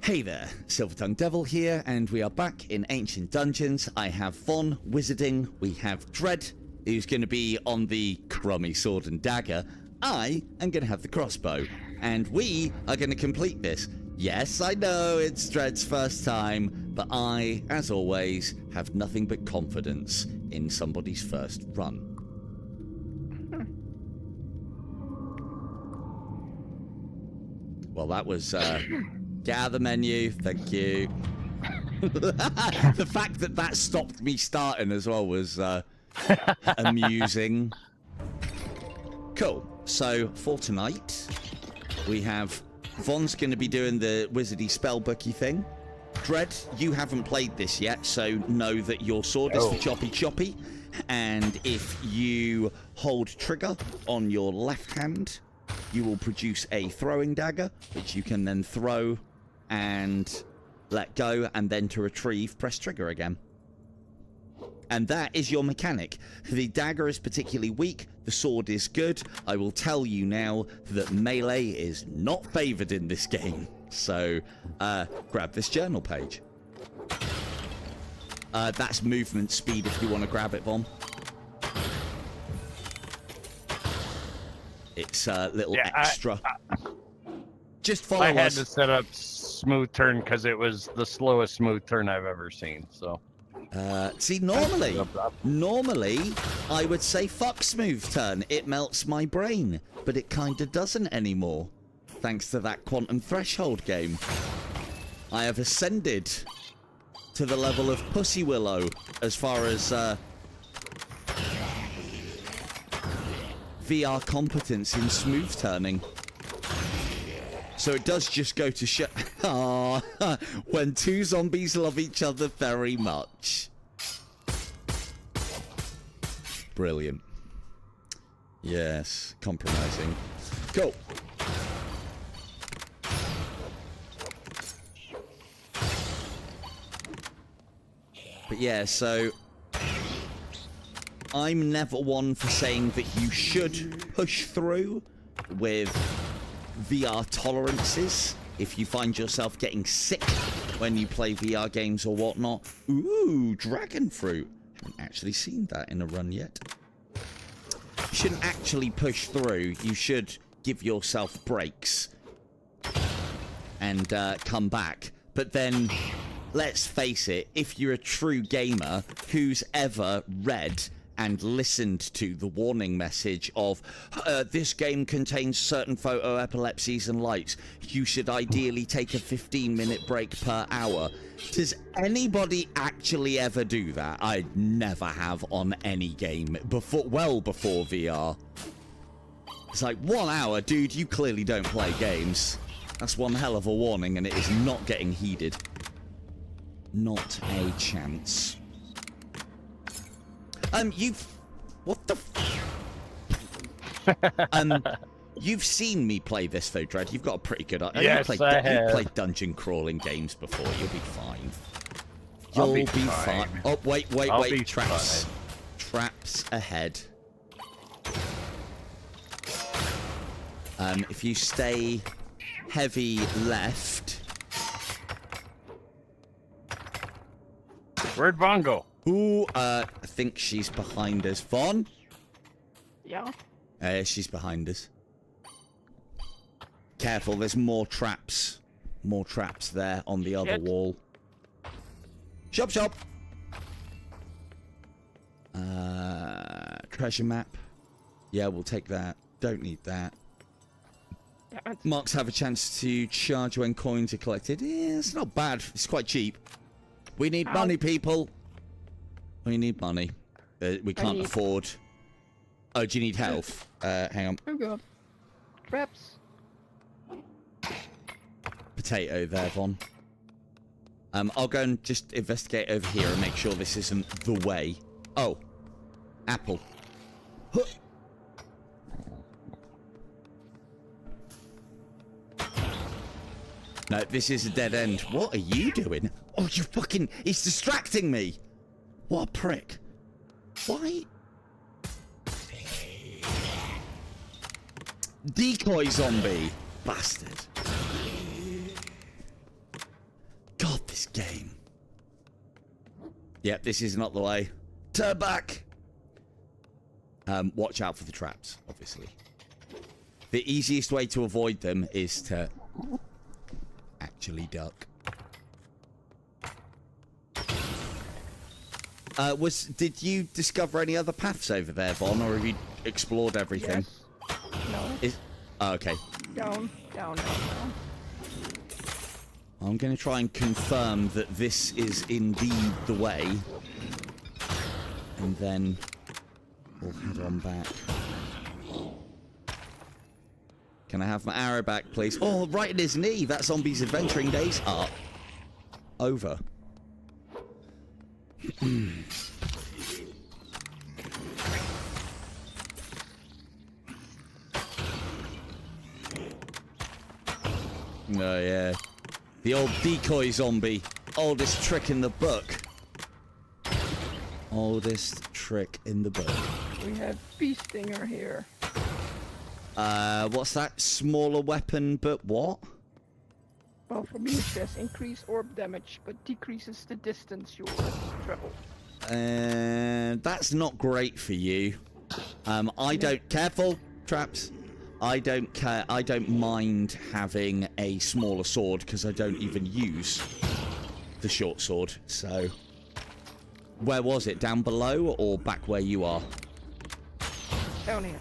Hey there, Silver-Tongued Devil here, and we are back in Ancient Dungeons. I have Von wizarding, we have Dread, who's going to be on the crummy sword and dagger. I am going to have the crossbow, and we are going to complete this. Yes, I know it's Dread's first time, but I, as always, have nothing but confidence in somebody's first run. Well, that was, get out of the menu, thank you. The fact that that stopped me starting as well was amusing. Cool, so for tonight, we have Von's going to be doing the wizardy spellbooky thing. Dread, you haven't played this yet, so know that your sword is for choppy choppy. And if you hold trigger on your left hand, you will produce a throwing dagger, which you can then throw and let go, and then to retrieve, press trigger again. And that is your mechanic. The dagger is particularly weak, the sword is good. I will tell you now that melee is not favoured in this game. So, grab this journal page. That's movement speed if you want to grab it, Von. It's a little extra. Just follow us. I had to set up smooth turn because it was the slowest smooth turn I've ever seen. So, see, normally I would say fuck smooth turn. It melts my brain, but it kind of doesn't anymore, thanks to that quantum threshold game. I have ascended to the level of Pussy Willow as far as VR competence in smooth turning. So it does just go to show. When two zombies love each other very much. Brilliant. Yes, compromising. Go. But yeah, so I'm never one for saying that you should push through with VR tolerances if you find yourself getting sick when you play VR games or whatnot. Ooh, dragon fruit. Haven't actually seen that in a run yet. You shouldn't actually push through. You should give yourself breaks and come back. But then, let's face it, if you're a true gamer who's ever read and listened to the warning message of this game contains certain photo epilepsies and lights, you should ideally take a 15-minute break per hour. Does anybody actually ever do that? I never have on any game well before VR. It's like, 1 hour, dude, you clearly don't play games. That's one hell of a warning, and it is not getting heeded. Not a chance. You've seen me play this though, Dread. You've got a pretty good. Yes, I have. You've played dungeon crawling games before. You'll be fine. You'll be fine. Oh, wait. Traps. Fine. Traps ahead. If you stay heavy left. Where'd Von go? Ooh, I think she's behind us. Von? Yeah. She's behind us. Careful, there's more traps. More traps there on the other wall. Shop. Treasure map. Yeah, we'll take that. Don't need that. Marks have a chance to charge when coins are collected. Yeah, it's not bad. It's quite cheap. We need money, people. We need money. We can't afford. Oh, do you need health? Hang on. Oh god. Traps. Potato there, Von. I'll go and just investigate over here and make sure this isn't the way. Oh. Apple. Huh. No, this is a dead end. What are you doing? Oh, you fucking... He's distracting me. What a prick. Why? Decoy zombie. Bastard. game. Yep, this is not the way. Turn back! Watch out for the traps, obviously. The easiest way to avoid them is to actually duck. Did you discover any other paths over there, Von, or have you explored everything? Yes. No. Oh, okay. Down. I'm going to try and confirm that this is indeed the way. And then we'll head on back. Can I have my arrow back, please? Oh, right in his knee. That zombie's adventuring days are over. Oh, yeah. The old decoy zombie. Oldest trick in the book. Oldest trick in the book. We have bee stinger here. What's that? Smaller weapon, but what? Well, for me it says increase orb damage, but decreases the distance you travel. That's not great for you. I don't... Careful, traps. I don't care. I don't mind having a smaller sword because I don't even use the short sword. So, where was it? Down below or back where you are? Down here.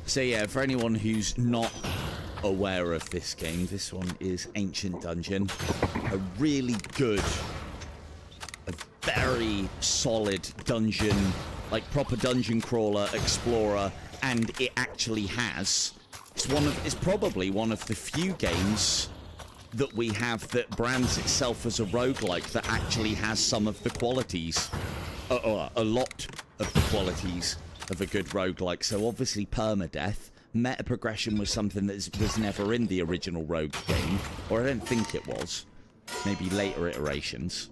So yeah, for anyone who's not aware of this game, this one is Ancient Dungeon. A really good, a very solid dungeon, like proper dungeon crawler, explorer, and it actually has. It's probably one of the few games that we have that brands itself as a roguelike that actually has some of the qualities, a lot of the qualities of a good roguelike. So obviously permadeath. Meta progression was something that was never in the original Rogue game, or I don't think it was. Maybe later iterations.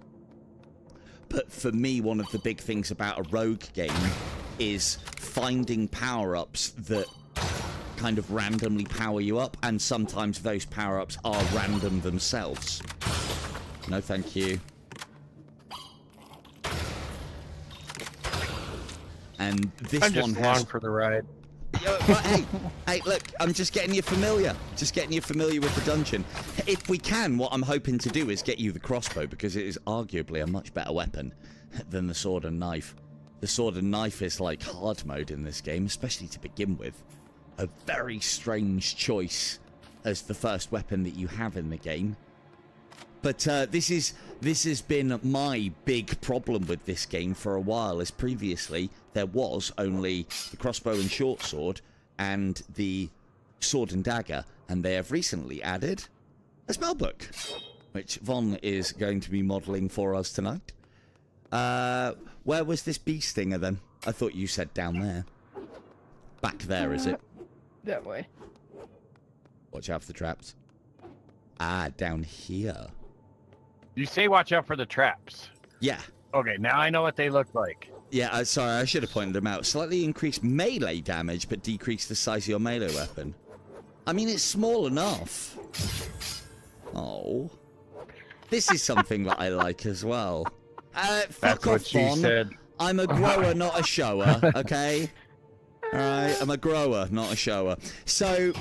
But for me, one of the big things about a Rogue game is finding power-ups that kind of randomly power you up, and sometimes those power-ups are random themselves. No, thank you. And this I'm one just has... along for the ride. But hey, look, I'm just getting you familiar. Just getting you familiar with the dungeon. If we can, what I'm hoping to do is get you the crossbow, because it is arguably a much better weapon than the sword and knife. The sword and knife is like hard mode in this game, especially to begin with. A very strange choice as the first weapon that you have in the game. But this has been my big problem with this game for a while, as previously there was only the crossbow and short sword and the sword and dagger, and they have recently added a spellbook, which Von is going to be modelling for us tonight. Where was this bee stinger then? I thought you said down there. Back there, is it? That way. Watch out for the traps. Ah, down here. You say watch out for the traps. Yeah. Okay, now I know what they look like. Yeah, sorry, I should have pointed them out. Slightly increased melee damage, but decrease the size of your melee weapon. I mean, it's small enough. Oh. This is something that I like as well. Fuck That's off, what she Von. said. I'm a grower, not a shower, okay? Alright, I'm a grower, not a shower. So,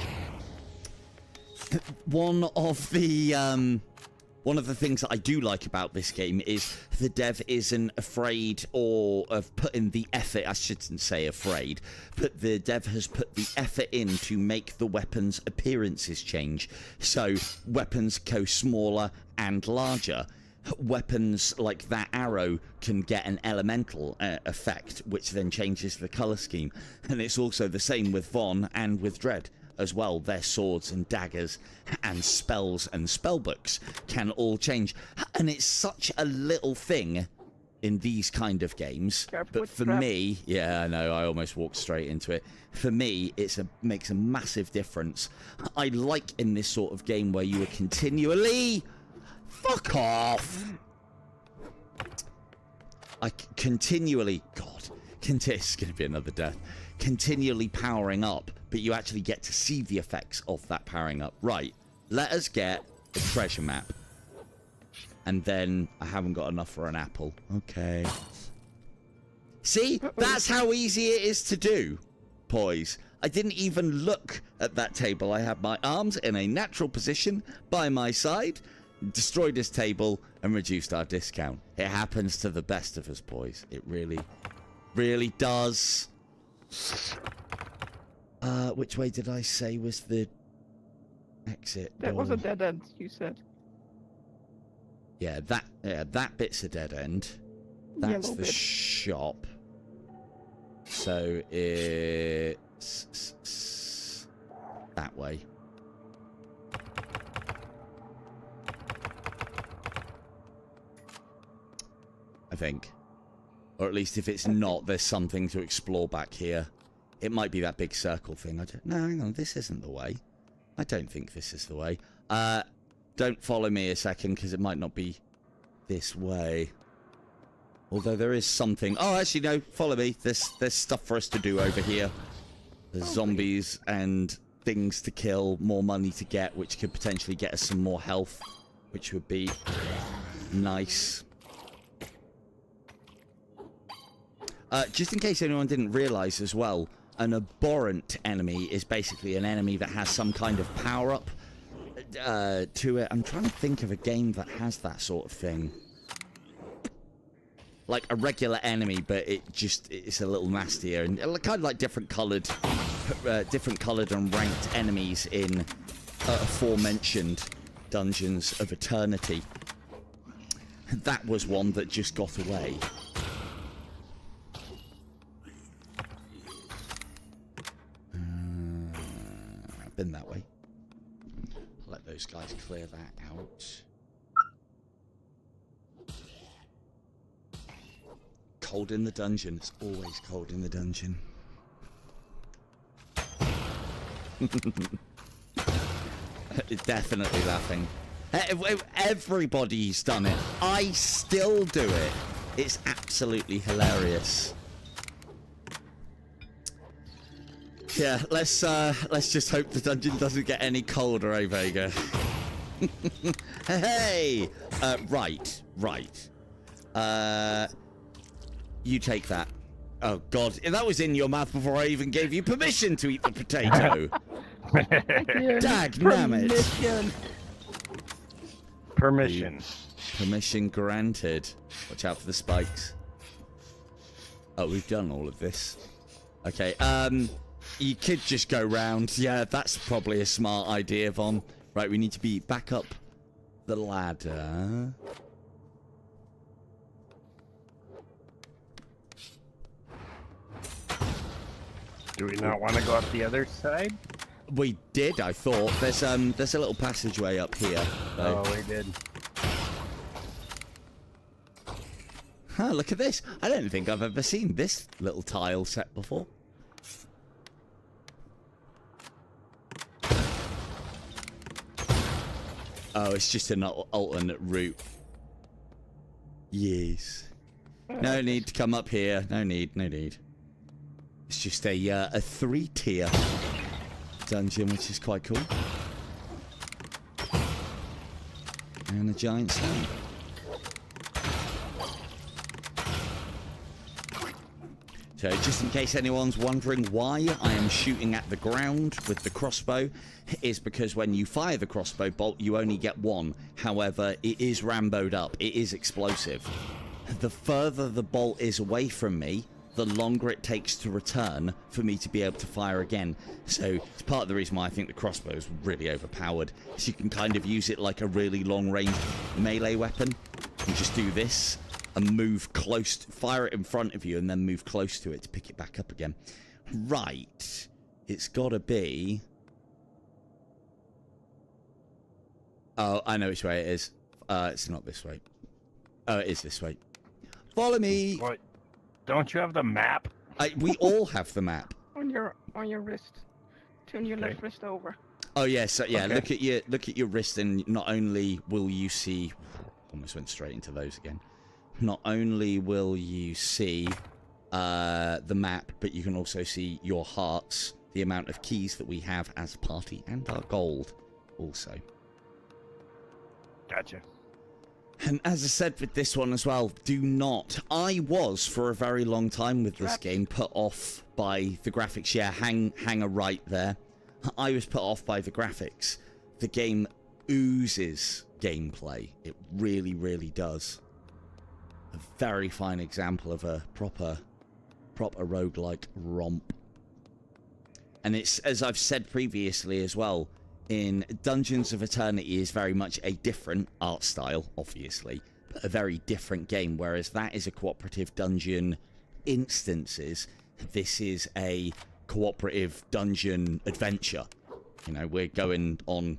one of the things that I do like about this game is the dev isn't afraid of putting the effort, I shouldn't say afraid, but the dev has put the effort in to make the weapons' appearances change. So weapons go smaller and larger. Weapons like that arrow can get an elemental effect, which then changes the colour scheme. And it's also the same with Von and with Dread as well. Their swords and daggers and spells and spellbooks can all change. And it's such a little thing in these kind of games. But for me, yeah, I know, I almost walked straight into it. For me, makes a massive difference. I like in this sort of game where you are continually... Fuck off! continually, God, it's going to be another death, continually powering up, but you actually get to see the effects of that powering up. Right, let us get a treasure map. And then I haven't got enough for an apple. Okay. See, that's how easy it is to do, boys. I didn't even look at that table. I had my arms in a natural position by my side, destroyed his table, and reduced our discount. It happens to the best of us, boys. It really, really does. Which way did I say was the exit? That was a dead end, you said. Yeah, that bit's a dead end. That's the shop. So it's that way. I think. Or at least if it's not, there's something to explore back here. It might be that big circle thing. No, hang on, this isn't the way. I don't think this is the way. Don't follow me a second, because it might not be this way. Although there is something... Oh, actually, no, follow me. There's stuff for us to do over here. There's zombies and things to kill, more money to get, which could potentially get us some more health, which would be nice. Just in case anyone didn't realize as well, an abhorrent enemy is basically an enemy that has some kind of power-up to it. I'm trying to think of a game that has that sort of thing. Like a regular enemy, but it's a little nastier, and kind of like different coloured and ranked enemies in aforementioned Dungeons of Eternity. That was one that just got away. I've been that way. Let those guys clear that out. Cold in the dungeon. It's always cold in the dungeon. Definitely laughing. Everybody's done it. I still do it. It's absolutely hilarious. Yeah, let's just hope the dungeon doesn't get any colder, eh, Vega? Hey! Right. You take that. Oh, God. That was in your mouth before I even gave you permission to eat the potato. Dagnammit. Permission granted. Watch out for the spikes. Oh, we've done all of this. Okay, you could just go round. Yeah, that's probably a smart idea, Von. Right, we need to be back up the ladder. Do we not want to go up the other side? We did, I thought. There's a little passageway up here. Oh, we did. Huh, look at this. I don't think I've ever seen this little tile set before. Oh, it's just an alternate route. Yes. No need to come up here. No need. It's just a 3-tier dungeon, which is quite cool. And a giant snake. So, just in case anyone's wondering why I am shooting at the ground with the crossbow, is because when you fire the crossbow bolt, you only get one. However, it is Rambo'd up. It is explosive. The further the bolt is away from me, the longer it takes to return for me to be able to fire again. So it's part of the reason why I think the crossbow is really overpowered. So you can kind of use it like a really long-range melee weapon and just do this and move close, fire it in front of you and then move close to it to pick it back up again. Right. It's got to be... Oh, I know which way it is. It's not this way. Oh, it is this way. Follow me! What? Don't you have the map? We all have the map. On your wrist. Turn your left wrist over. Oh yes, so, yeah. Okay. Look at your wrist, and not only will you see, almost went straight into those again. not only will you see the map, but you can also see your hearts, the amount of keys that we have as a party, and our gold also. Gotcha. And as I said with this one as well, do not. I was, for a very long time with this game, put off by the graphics. Yeah, hanger right there. I was put off by the graphics. The game oozes gameplay. It really, really does. A very fine example of a proper roguelike romp. And it's, as I've said previously as well, in Dungeons of Eternity is very much a different art style, obviously, but a very different game, whereas that is a cooperative dungeon instances. This is a cooperative dungeon adventure. You know, we're going on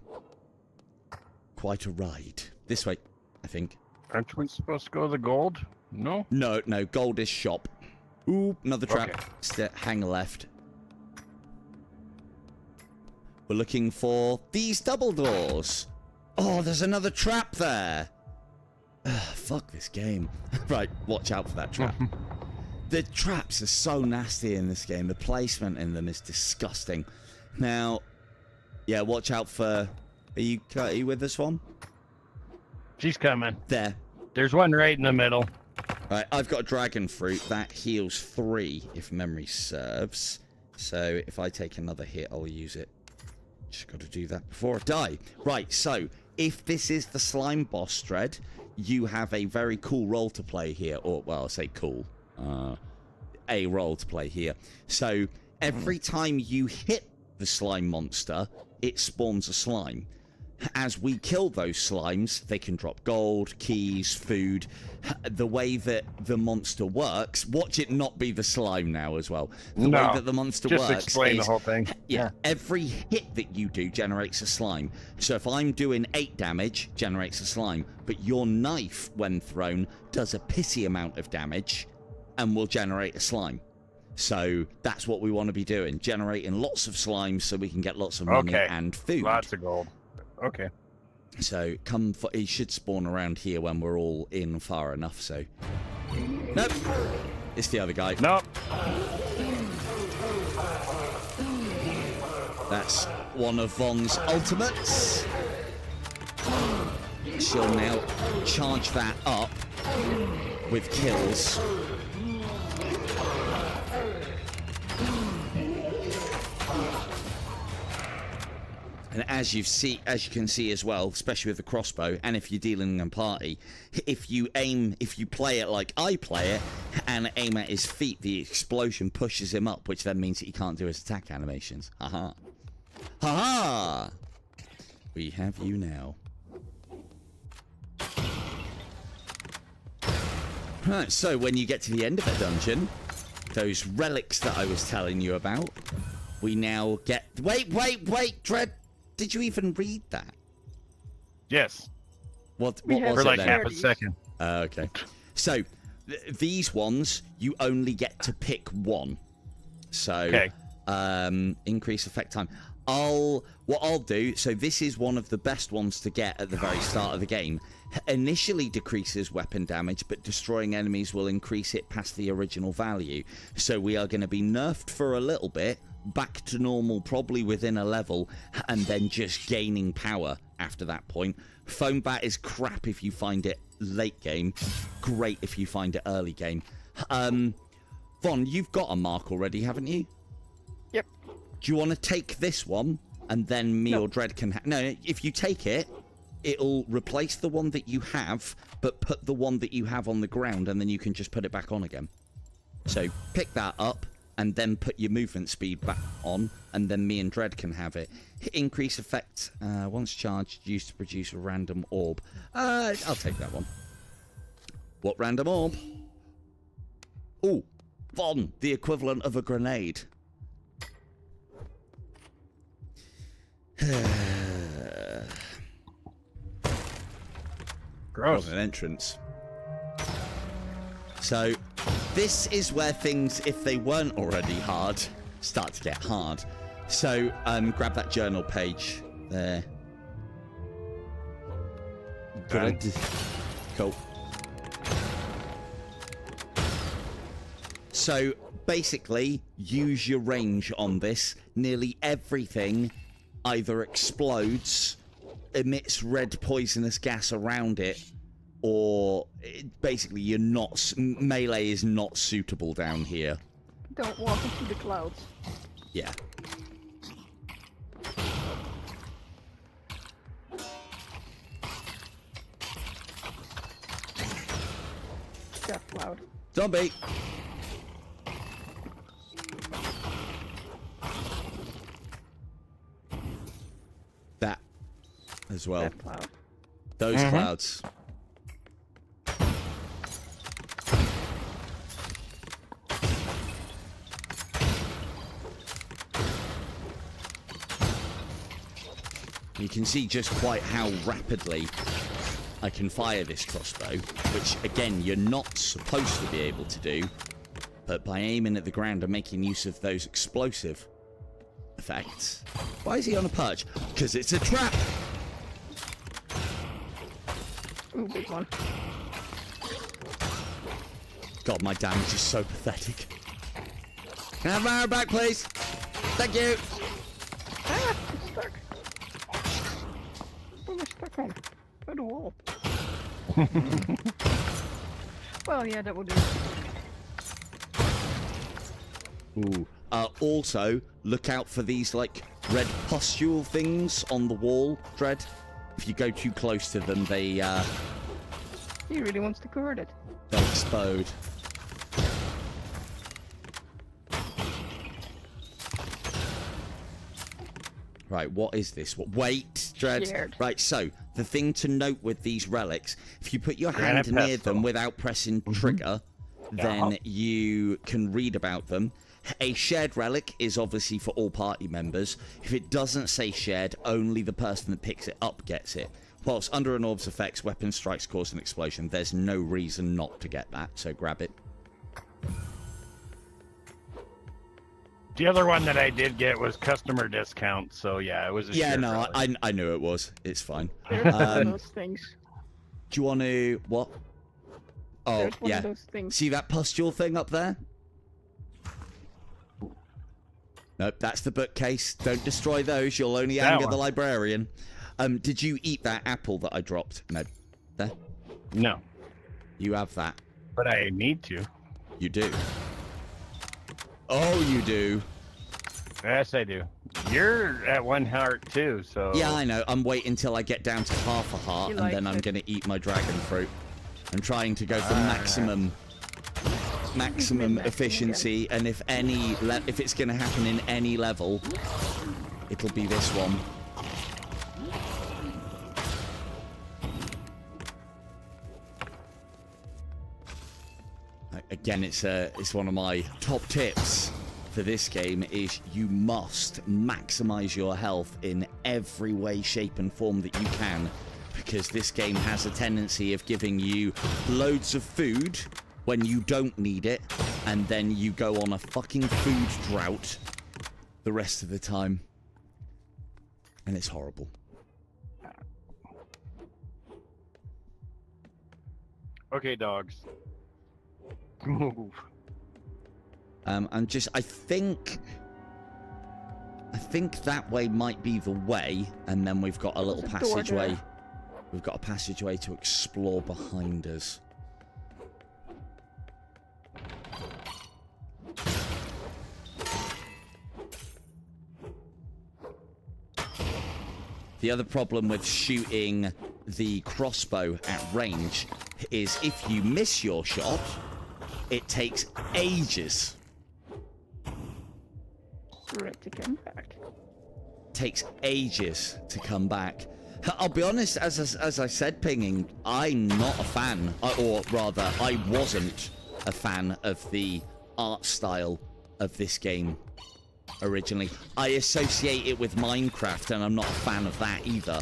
quite a ride. This way, I think. Aren't we supposed to go to the gold? No? No, gold is shop. Ooh, another trap. Okay. Hang left. We're looking for these double doors. Oh, there's another trap there. Fuck this game. Right, watch out for that trap. The traps are so nasty in this game. The placement in them is disgusting. Now, yeah, watch out for... Are you with this one? She's coming. There. There's one right in the middle. Right, I've got a dragon fruit. That heals 3, if memory serves. So if I take another hit, I'll use it. Just got to do that before I die. Right, so if this is the slime boss, Dread, you have a very cool role to play here. Or, well, I'll say cool. A role to play here. So every time you hit the slime monster, it spawns a slime. As we kill those slimes, they can drop gold, keys, food. The way that the monster works, watch it not be the slime now as well. The way that the monster works just explain the whole thing. Yeah, every hit that you do generates a slime. So if I'm doing 8 damage, generates a slime. But your knife, when thrown, does a pissy amount of damage and will generate a slime. So that's what we want to be doing, generating lots of slimes so we can get lots of money and food. Lots of gold. Okay. So he should spawn around here when we're all in far enough, so... Nope. It's the other guy. Nope. That's one of Von's ultimates. She'll now charge that up with kills. And as you can see as well, especially with the crossbow, and if you're dealing in a party, if you play it like I play it, and aim at his feet, the explosion pushes him up, which then means that he can't do his attack animations. Haha. Haha! We have you now. Right, so when you get to the end of a dungeon, those relics that I was telling you about, we now get... Wait, Dread! Did you even read that? Yes. What was for it like then? half a second. Okay. So, these ones, you only get to pick one. So, increase effect time. What I'll do, so this is one of the best ones to get at the very start of the game. Initially decreases weapon damage, but destroying enemies will increase it past the original value. So we are going to be nerfed for a little bit, back to normal probably within a level, and then just gaining power after that point. Foam bat is crap if you find it late game, great if you find it early game. Von, you've got a mark already, haven't you? Yep. Do you want to take this one, and then me or Dread can... No, if you take it, it'll replace the one that you have, but put the one that you have on the ground, and then you can just put it back on again. So pick that up, and then put your movement speed back on, and then me and Dread can have it. Increase effect, once charged, used to produce a random orb. I'll take that one. What random orb? Ooh, Von, the equivalent of a grenade. Gross. What an entrance. So, this is where things, if they weren't already hard, start to get hard. So, grab that journal page there. Good. Cool. So basically, use your range on this. Nearly everything either explodes, emits red poisonous gas around it, or basically you're not. Melee is not suitable down here. Don't walk into the clouds. Yeah. Death cloud. Zombie! That as well. Death cloud. Those clouds. You can see just quite how rapidly I can fire this crossbow, which again you're not supposed to be able to do, but by aiming at the ground and making use of those explosive effects. Why is he on a perch? Because it's a trap! Ooh, big one. God, my damage is so pathetic. Can I have my arrow back, please? Thank you! Ah, it's stuck. What am I stuck on? Oh, the wall. Well, yeah, that will do. Ooh. Also, look out for these, like, red pustule things on the wall, Dread. If you go too close to them, they, He really wants to convert it. they'll explode. Right, what is this? What? Wait, Dread. Scared. Right, so the thing to note with these relics, if you put your hand Granite near pestle. them without pressing trigger, then you can read about them. A shared relic is obviously for all party members. If it doesn't say shared, only the person that picks it up gets it. Whilst under an orb's effects, weapon strikes cause an explosion. There's no reason not to get that, so grab it. The other one that I did get was customer discount, so yeah, it was a Yeah, shared no, relic. I knew it was. It's fine. There's one of those things. Do you want to... What? Oh, There's one yeah. of those things. See that pustule thing up there? Nope, that's the bookcase. Don't destroy those. You'll only That anger the one. librarian. Did you eat that apple that I dropped? No. There. No, You have that. but I need to. You do. Oh, you do. Yes, I do. You're at 1 heart too, so Yeah, I know. I'm waiting till I get down to half a heart, He and then likes I'm it. going to eat my dragon fruit. I'm trying to go for maximum Min-maxing efficiency, and if if it's going to happen in any level, it'll be this one. Again, it's one of my top tips for this game is you must maximize your health in every way, shape and form that you can, because this game has a tendency of giving you loads of food when you don't need it, and then you go on a fucking food drought the rest of the time. And it's horrible. Okay, dogs. Move. I think that way might be the way, and then we've got a little There's a door passageway. there. We've got a passageway to explore behind us. The other problem with shooting the crossbow at range is if you miss your shot, it takes ages. For it to come back. Takes ages to come back. I'll be honest, as I said, Pinging, I'm not a fan, or rather, I wasn't a fan of the art style of this game originally. I associate it with Minecraft, and I'm not a fan of that either.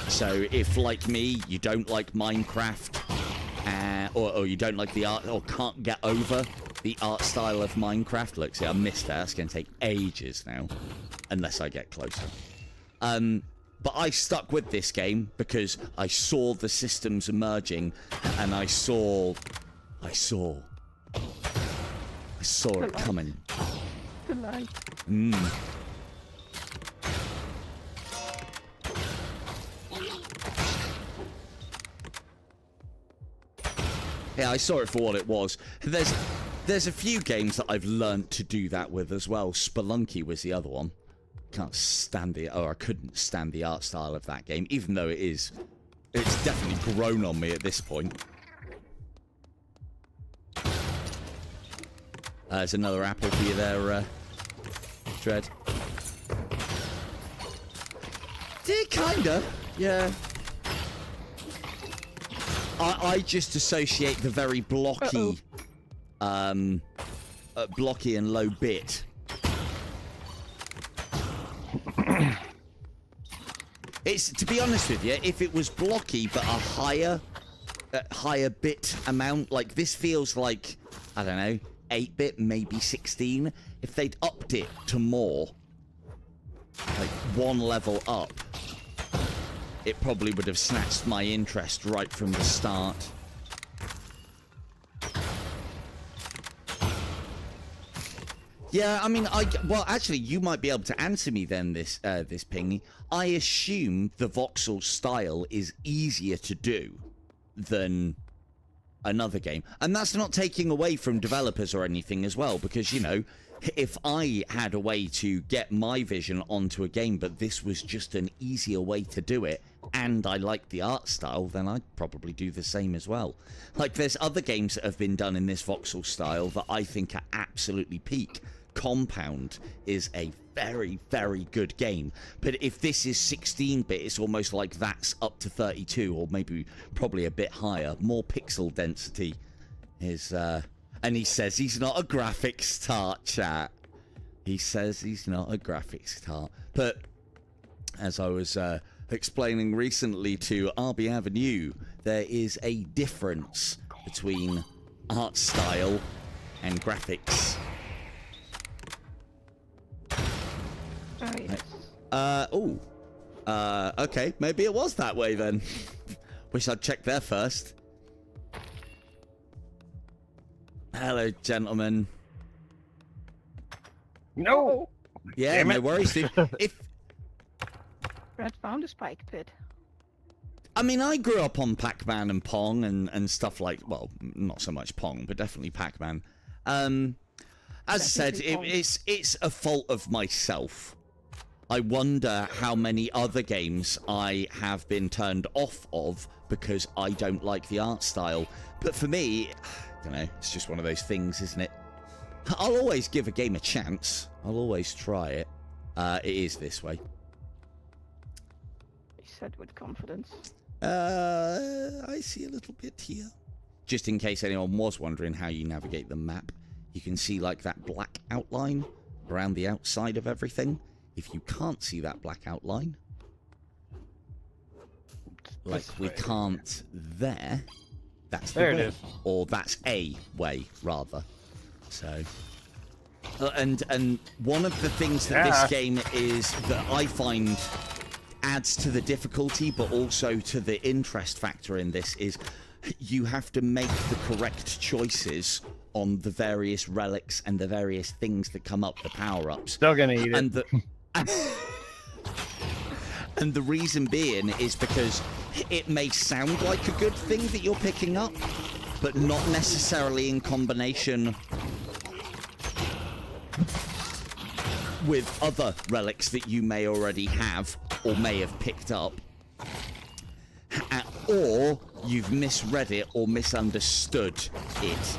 So if, like me, you don't like Minecraft, or you don't like the art, or can't get over the art style of Minecraft, look, see, I missed that. That's going to take ages now, unless I get closer. But I stuck with this game because I saw the systems emerging, and I saw saw it coming. The light. Yeah, I saw it for what it was. There's a few games that I've learnt to do that with as well. Spelunky was the other one. Can't stand I couldn't stand the art style of that game, even though it's definitely grown on me at this point. There's another apple for you there, Dread. Kinda, yeah. I just associate the very blocky, blocky and low bit. It's, to be honest with you, if it was blocky but a higher bit amount, like this feels like, I don't know, 8-bit, maybe 16. If they'd upped it to more, like one level up, it probably would have snatched my interest right from the start. Yeah, I mean, well, actually, you might be able to answer me then, this Pingy. I assume the voxel style is easier to do than another game. And that's not taking away from developers or anything as well, because, you know, if I had a way to get my vision onto a game, but this was just an easier way to do it, and I like the art style, then I'd probably do the same as well. Like, there's other games that have been done in this voxel style that I think are absolutely peak. Compound is a very, very good game, but if this is 16-bit, it's almost like that's up to 32, or maybe probably a bit higher. More pixel density is, and he says he's not a graphics tart, chat. He says he's not a graphics tart. But as I was explaining recently to RB Avenue, there is a difference between art style and graphics. Oh, yes. Okay, maybe it was that way then. Wish I'd checked there first. Hello, gentlemen. No. Yeah, Damn no it. worries, dude. If Red found a spike pit. I mean, I grew up on Pac-Man and Pong and stuff like, well, not so much Pong, but definitely Pac-Man. As I said, it's a fault of myself. I wonder how many other games I have been turned off of because I don't like the art style. But for me, I don't know, it's just one of those things, isn't it? I'll always give a game a chance. I'll always try it. It is this way. He said with confidence. I see a little bit here. Just in case anyone was wondering how you navigate the map, you can see like that black outline around the outside of everything. If you can't see that black outline, like we can't there, that's the There it way. is. Or that's a way, rather. So, and one of the things that this game is that I find adds to the difficulty, but also to the interest factor in this, is you have to make the correct choices on the various relics and the various things that come up, the power-ups. Still gonna eat it. And and the reason being is because it may sound like a good thing that you're picking up, but not necessarily in combination with other relics that you may already have or may have picked up. Or you've misread it or misunderstood it.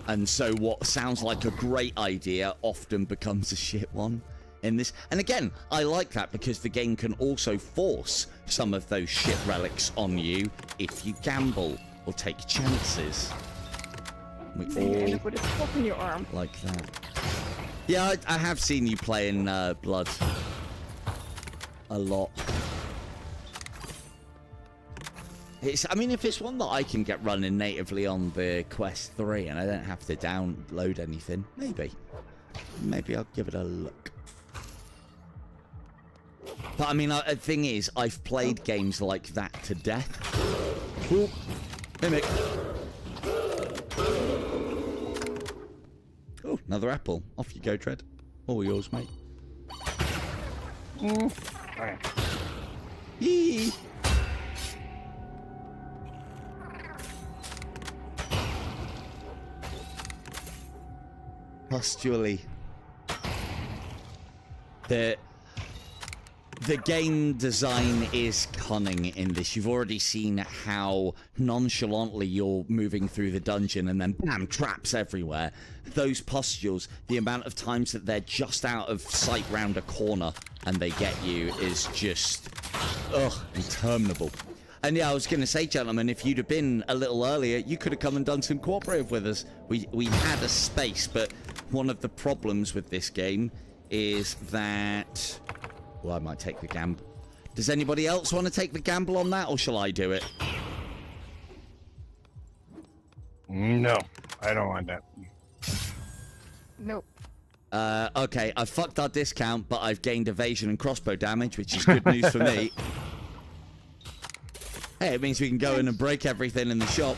And so what sounds like a great idea often becomes a shit one in this. And again, I like that because the game can also force some of those shit relics on you if you gamble or take chances. We Then you end all up with a spot in your arm. like that. Yeah, I have seen you play in Blood a lot. I mean, if it's one that I can get running natively on the Quest 3 and I don't have to download anything, maybe I'll give it a look. But I mean, the thing is, I've played games like that to death. Ooh, mimic. Oh, Oh, another apple. Off you go, Tread. All yours, mate. Okay. Yee. Posturally. The game design is cunning in this. You've already seen how nonchalantly you're moving through the dungeon and then bam, traps everywhere. Those pustules, the amount of times that they're just out of sight round a corner and they get you is just, interminable. And yeah, I was going to say, gentlemen, if you'd have been a little earlier, you could have come and done some cooperative with us. We had a space, but one of the problems with this game is that... Well, I might take the gamble. Does anybody else want to take the gamble on that, or shall I do it? No, I don't want that. Nope. Okay, I fucked our discount, but I've gained evasion and crossbow damage, which is good news for me. Hey, it means we can go in and break everything in the shop.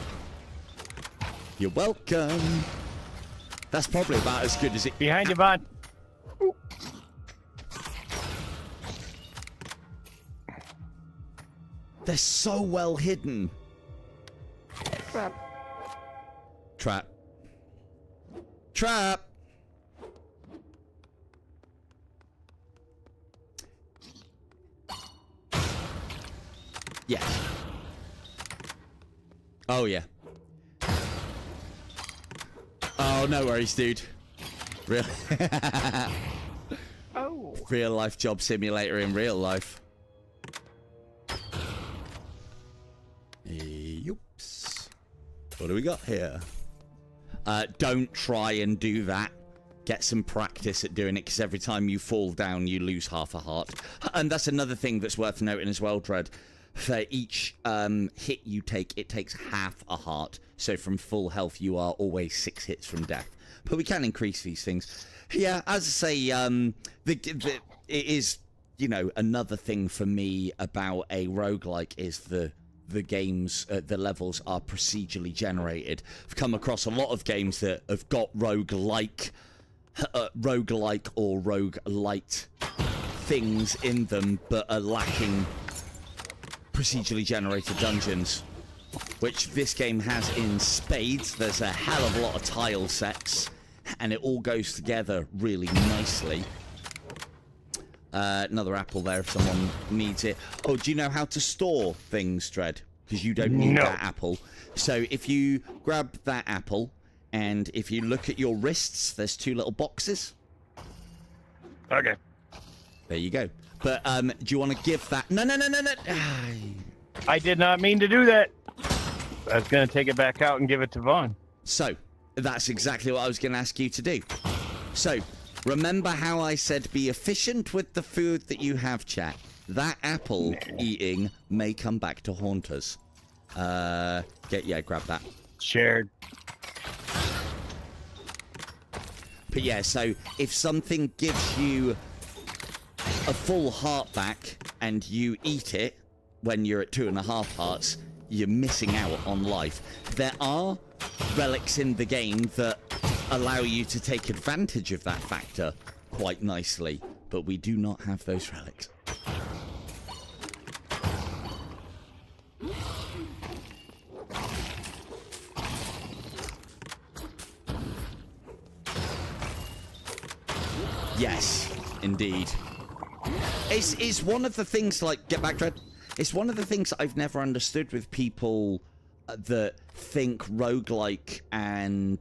You're welcome. That's probably about as good as it... Behind you, Vaughn. They're so well hidden. Crap. Trap. Trap! Yeah. Oh, yeah. Oh, no worries, dude. Real... Oh. Real life job simulator in real life. Oops. What do we got here? Don't try and do that. Get some practice at doing it, because every time you fall down, you lose half a heart. And that's another thing that's worth noting as well, Dread. For each hit you take, it takes half a heart. So from full health, you are always 6 hits from death. But we can increase these things. Yeah, as I say, it is, you know, another thing for me about a roguelike is the games, the levels are procedurally generated. I've come across a lot of games that have got roguelike or roguelite things in them, but are lacking procedurally generated dungeons, which this game has in spades. There's a hell of a lot of tile sets, and it all goes together really nicely. Another apple there if someone needs it. Oh, do you know how to store things, Dread? Because you don't need that apple. So if you grab that apple, and if you look at your wrists, there's 2 little boxes. Okay. There you go. But do you want to give that... No. I did not mean to do that. I was going to take it back out and give it to Vaughn. So, that's exactly what I was going to ask you to do. So, remember how I said be efficient with the food that you have, chat? That apple eating may come back to haunt us. Grab that. Shared. But yeah, so if something gives you a full heart back and you eat it when you're at 2.5 hearts, you're missing out on life. There are relics in the game that allow you to take advantage of that factor quite nicely, but we do not have those relics. Yes, indeed. It's one of the things, like, get back, Dread. It's one of the things that I've never understood with people that think roguelike and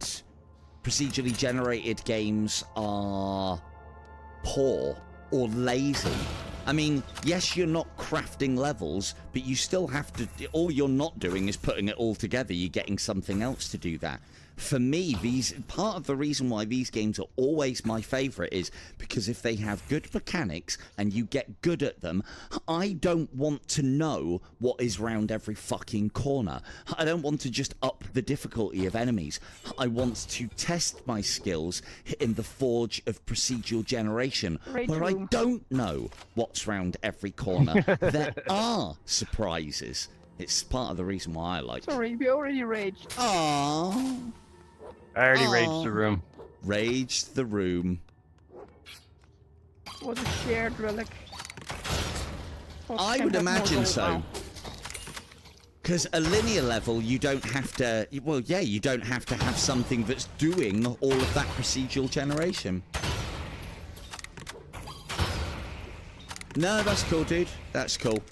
procedurally generated games are poor or lazy. I mean, yes, you're not crafting levels, but you still have to... All you're not doing is putting it all together. You're getting something else to do that. For me, part of the reason why these games are always my favorite is because if they have good mechanics and you get good at them, I don't want to know what is round every fucking corner. I don't want to just up the difficulty of enemies. I want to test my skills in the forge of procedural generation, where I don't know what's round every corner. There are surprises. It's part of the reason why I like it. Sorry, we already raged. Aww. I already raged the room. Raged the room. Was a shared relic. I would imagine so. Because a linear level, you don't have to... Well, yeah, you don't have to have something that's doing all of that procedural generation. No, that's cool, dude. That's cool.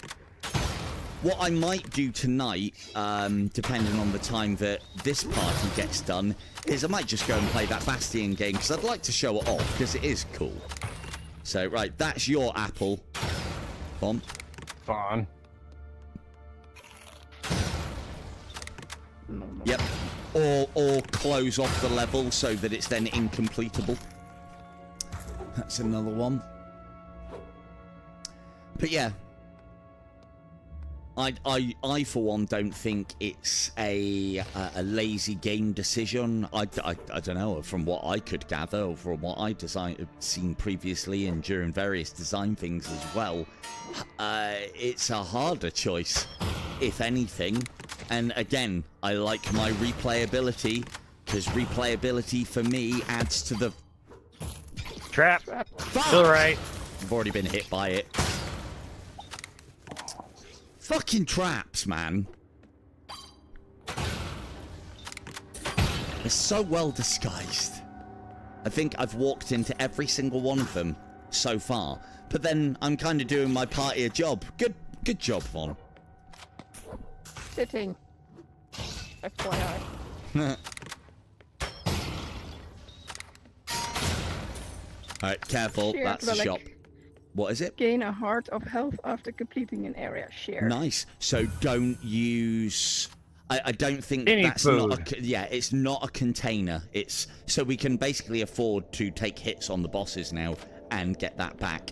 What I might do tonight, depending on the time that this party gets done, is I might just go and play that Bastion game, because I'd like to show it off, because it is cool. So, right, that's your apple. Bon. Fawn. Yep. Or close off the level so that it's then incompletable. That's another one. But yeah. I for one don't think it's a lazy game decision. I don't know, from what I could gather, or from what I seen previously and during various design things as well, it's a harder choice, if anything. And again, I like my replayability, because replayability for me adds to the... Trap. Fuck! Still right. I've already been hit by it. Fucking traps, man. They're so well disguised. I think I've walked into every single one of them so far. But then I'm kind of doing my party a job. Good job, Vaughn. Sitting. FYI. Alright, careful. Shared That's the relic. shop. What is it? Gain a heart of health after completing an area. Shared. Nice. So don't use... I don't think Any that's food. not a... Yeah, it's not a container. It's... So we can basically afford to take hits on the bosses now and get that back.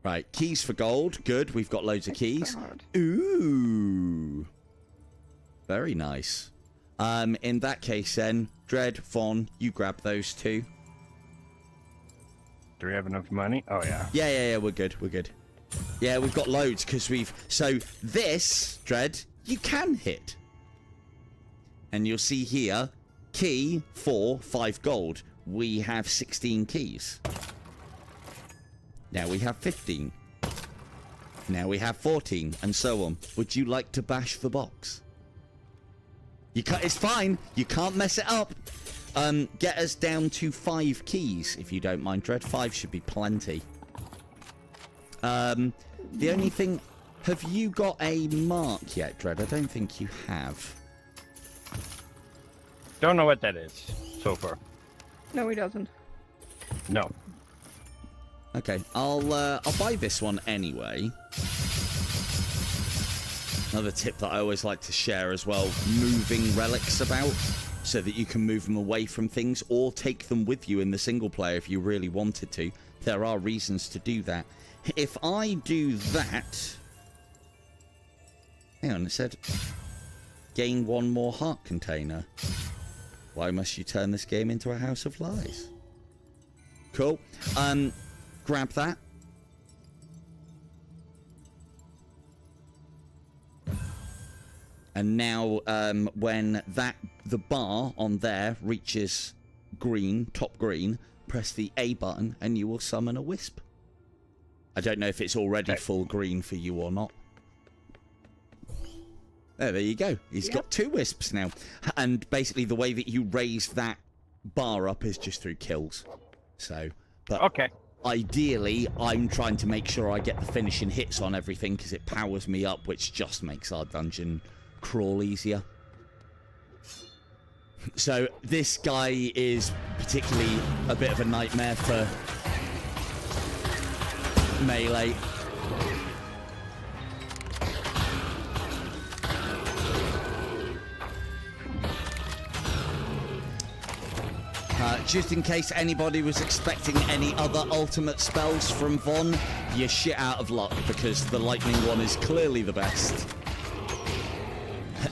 Right, keys for gold. Good, we've got loads of keys. Ooh. Very nice. In that case then, Dread, Fawn, you grab those two. Do we have enough money? Oh, yeah. Yeah, we're good, we're good. Yeah, we've got loads, because we've... So, this, Dread, you can hit. And you'll see here, key 5 gold. We have 16 keys. Now we have 15. Now we have 14, and so on. Would you like to bash the box? You can't... It's fine. You can't mess it up. Get us down to 5 keys, if you don't mind, Dread. 5 should be plenty. The only thing... Have you got a mark yet, Dread? I don't think you have. Don't know what that is so far. No, he doesn't. No. Okay, I'll buy this one anyway. Another tip that I always like to share as well, moving relics about, so that you can move them away from things or take them with you in the single player if you really wanted to. There are reasons to do that. If I do that... Hang on, it said gain 1 more heart container. Why must you turn this game into a house of lies? Cool. Grab that. And now, when the bar on there reaches green, top green, press the A button and you will summon a wisp. I don't know if it's already full green for you or not. There you go. He's got 2 wisps now. And basically the way that you raise that bar up is just through kills. So, but Okay. ideally, I'm trying to make sure I get the finishing hits on everything because it powers me up, which just makes our dungeon crawl easier. So this guy is particularly a bit of a nightmare for melee. Just in case anybody was expecting any other ultimate spells from Von, you're shit out of luck because the lightning one is clearly the best.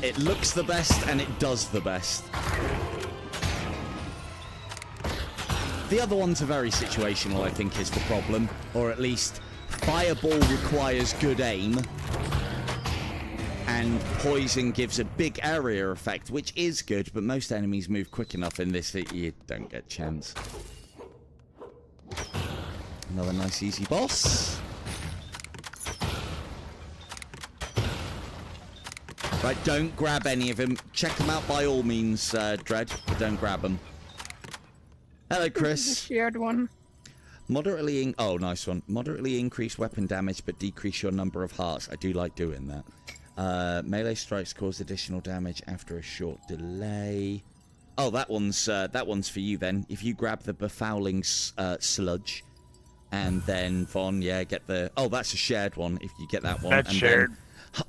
It looks the best and it does the best. The other ones are very situational, I think, is the problem. Or at least, Fireball requires good aim. And poison gives a big area effect, which is good, but most enemies move quick enough in this that you don't get chance. Another nice easy boss. Right, don't grab any of them. Check them out by all means, Dread, but don't grab them. Hello, Chris. This is a shared one. Moderately, oh, nice one. Moderately increase weapon damage, but decrease your number of hearts. I do like doing that. Melee strikes cause additional damage after a short delay. Oh, that one's for you then. If you grab the befouling sludge, and then Von, yeah, get the. Oh, that's a shared one. If you get that one, That's and shared. Then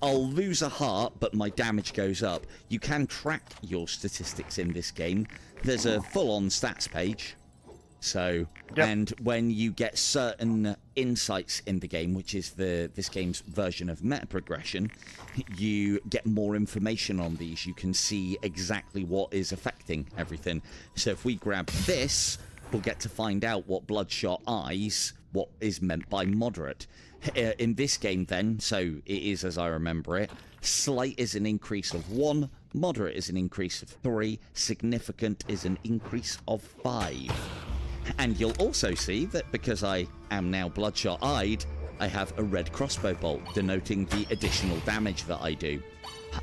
I'll lose a heart, but my damage goes up. You can track your statistics in this game. There's a full-on stats page. So, yep. And when you get certain insights in the game, which is this game's version of meta progression, you get more information on these. You can see exactly what is affecting everything. So if we grab this, we'll get to find out what Bloodshot Eyes, what is meant by moderate. In this game then, so it is as I remember it, slight is an increase of 1, moderate is an increase of 3, significant is an increase of 5. And you'll also see that because I am now bloodshot-eyed, I have a red crossbow bolt, denoting the additional damage that I do.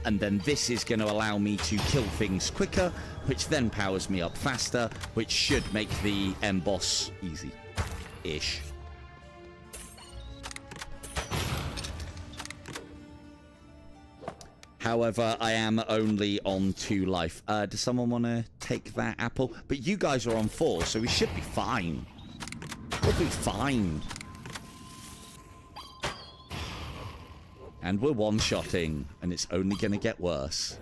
And then this is going to allow me to kill things quicker, which then powers me up faster, which should make the end boss easy-ish. However, I am only on 2 life. Does someone want to take that apple? But you guys are on 4, so we should be fine. We'll be fine. And we're one-shotting, and it's only going to get worse.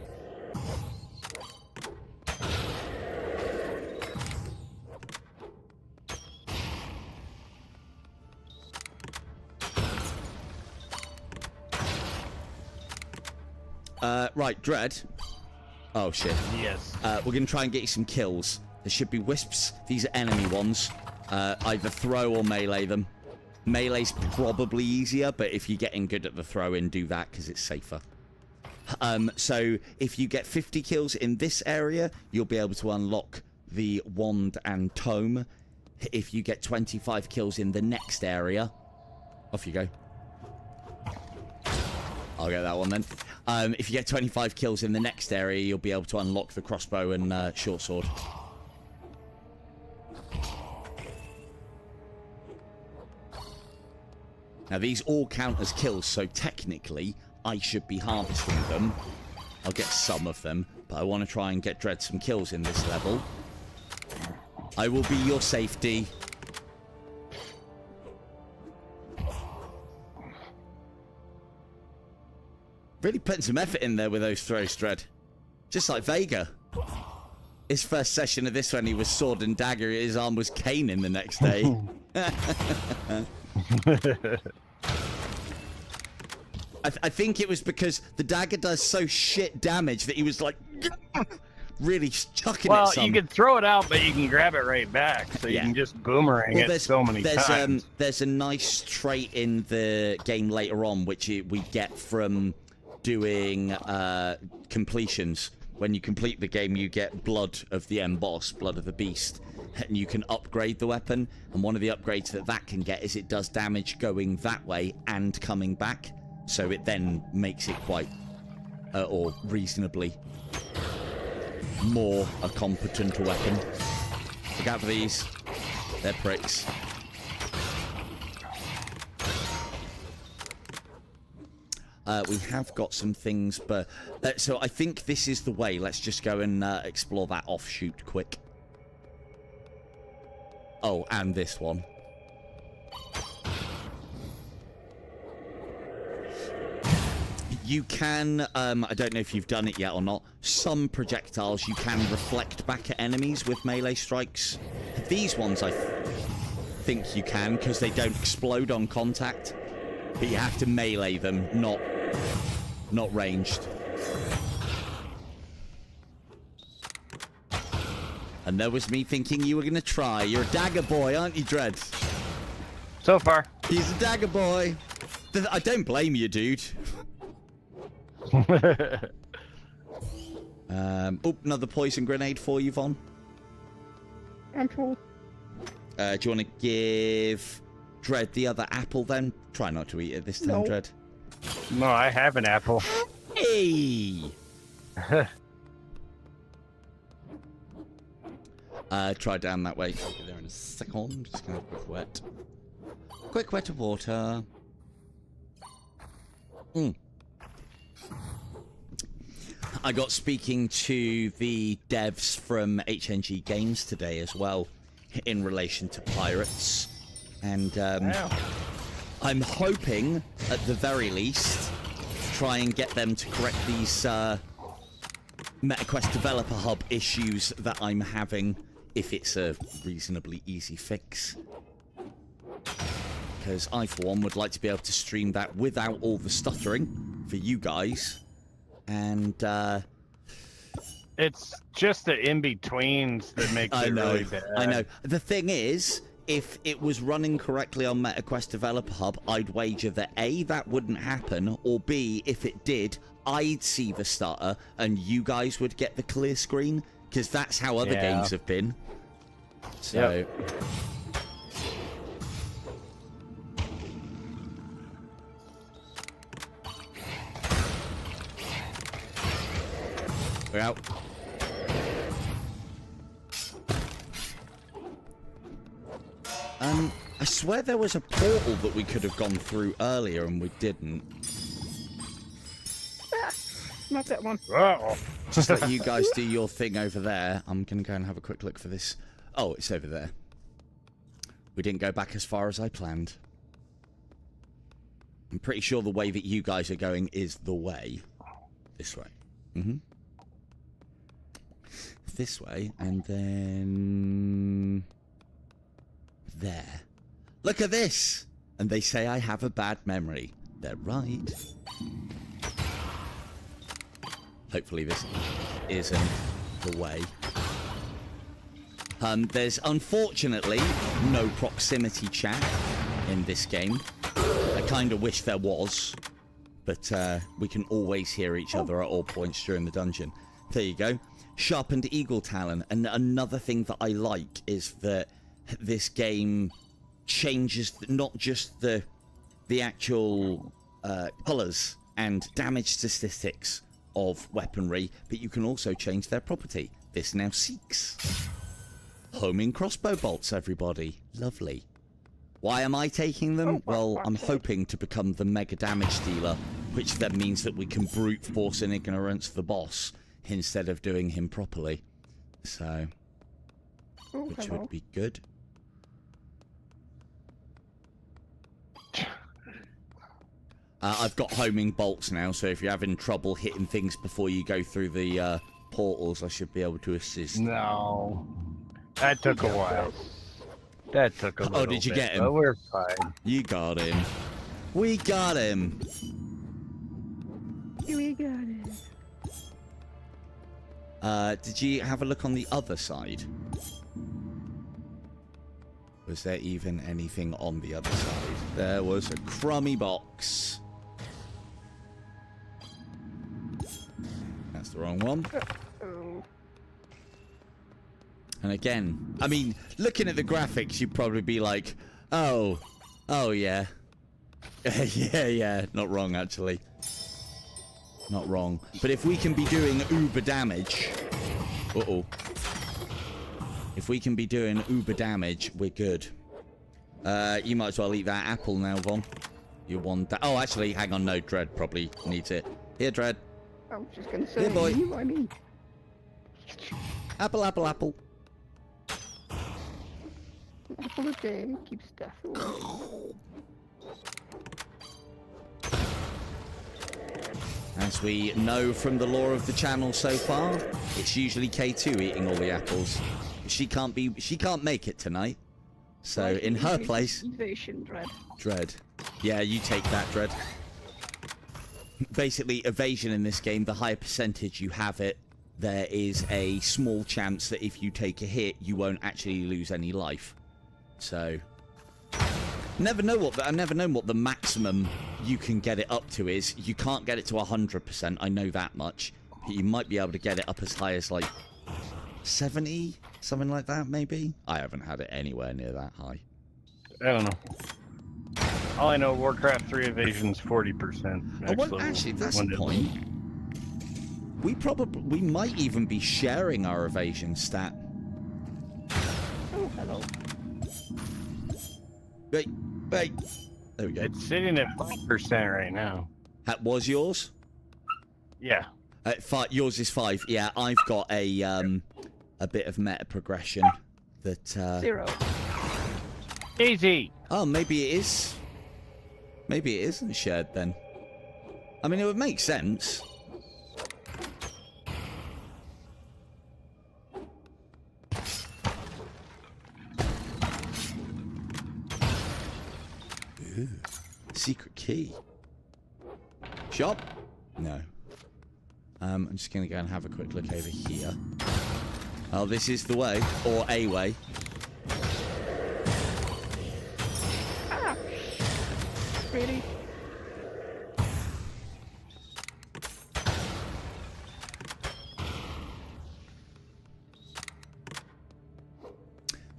Right, Dread. Oh, shit. Yes. We're going to try and get you some kills. There should be wisps. These are enemy ones. Either throw or melee them. Melee's probably easier, but if you're getting good at the throw-in, do that because it's safer. So if you get 50 kills in this area, you'll be able to unlock the wand and tome. If you get 25 kills in the next area, off you go. I'll get that one then. If you get 25 kills in the next area, you'll be able to unlock the crossbow and short sword. Now, these all count as kills, so technically, I should be harvesting them. I'll get some of them, but I want to try and get Dread some kills in this level. I will be your safety. Really putting some effort in there with those throws, Dread. Just like Vega. His first session of this one, he was sword and dagger. His arm was caning the next day. I think it was because the dagger does so shit damage that he was like really chucking it some. Well, you can throw it out, but you can grab it right back, so you can just boomerang it so many times. There's a nice trait in the game later on, which we get from doing completions. When you complete the game, you get blood of the end boss, blood of the beast, and you can upgrade the weapon. And one of the upgrades that can get is it does damage going that way and coming back. So it then makes it quite, or reasonably, more a competent weapon. Look out for these. They're pricks. We have got some things, but... so I think this is the way. Let's just go and explore that offshoot quick. Oh, and this one. You can, I don't know if you've done it yet or not, some projectiles you can reflect back at enemies with melee strikes. These ones I think you can, because they don't explode on contact. But you have to melee them, not ranged. And there was me thinking you were going to try. You're a dagger boy, aren't you, Dread? So far. He's a dagger boy. I don't blame you, dude. Oh, another poison grenade for you, Von. I'm full. Do you want to give Dread the other apple then? Try not to eat it this time, No. Dread. No, I have an apple. Hey! Try down that way. I'll be there in a second. Just gonna have a quick wet. Quick wet of water. I got speaking to the devs from HNG Games today as well in relation to pirates. And I'm hoping, at the very least, to try and get them to correct these MetaQuest Developer Hub issues that I'm having, if it's a reasonably easy fix. Because I, for one, would like to be able to stream that without all the stuttering for you guys. And, It's just the in-betweens that makes it really bad. I know. The thing is, if it was running correctly on MetaQuest Developer Hub, I'd wager that A, that wouldn't happen, or B, if it did, I'd see the stutter and you guys would get the clear screen, because that's how other games have been. So... Yep. We're out. I swear there was a portal that we could have gone through earlier and we didn't. Not that one. Uh-oh. Just let you guys do your thing over there. I'm going to go and have a quick look for this. Oh, it's over there. We didn't go back as far as I planned. I'm pretty sure the way that you guys are going is the way. This way. Mm-hmm. This way, and then... there. Look at this! And they say I have a bad memory. They're right. Hopefully this isn't the way. There's unfortunately no proximity chat in this game. I kind of wish there was, but we can always hear each other at all points during the dungeon. There you go. Sharpened eagle talon. And another thing that I like is that this game changes not just the actual colors and damage statistics of weaponry, but you can also change their property. This now seeks homing crossbow bolts, everybody. Lovely. Why am I taking them? Well, I'm hoping to become the mega damage dealer, which then means that we can brute force and ignorance the boss instead of doing him properly. So, which would be good. I've got homing bolts now, so if you're having trouble hitting things before you go through the portals, I should be able to assist. No. That took a while. That took a little bit. Oh, did you get him? But we're fine. You got him. We got him. We got it. Did you have a look on the other side? Was there even anything on the other side? There was a crummy box. That's the wrong one. And again, I mean, looking at the graphics, you'd probably be like, oh yeah. yeah, not wrong actually. Not wrong. But if we can be doing uber damage... Uh-oh. If we can be doing uber damage, we're good. You might as well eat that apple now, Von. You want that? Oh, actually, hang on. No, Dread probably needs it. Here, Dread. I was just gonna say, Here, boy. you, I mean... Apple, apple, apple. Apple a day keeps death away. As we know from the lore of the channel so far, it's usually K2 eating all the apples. She can't make it tonight. So in her place, Evasion, Dread. Yeah, you take that, Dread. Basically, evasion in this game, the higher percentage you have it, there is a small chance that if you take a hit, you won't actually lose any life. So, I've never known what the maximum you can get it up to is you can't get it to 100%. I know that much. But you might be able to get it up as high as like 70, something like that, maybe. I haven't had it anywhere near that high. I don't know. All I know, Warcraft 3 evasion's 40%. Well, actually, that's the point. We might even be sharing our evasion stat. Oh, hello. Wait. There we go. It's sitting at 5% right now. That was yours? Yeah. Yours is 5. Yeah, I've got a bit of meta progression that 0. Easy. Oh, maybe it is. Maybe it isn't shared then. I mean, it would make sense. Ooh, secret key. Shop? No. I'm just going to go and have a quick look over here. Oh, this is the way. Or a way. Ah! Really?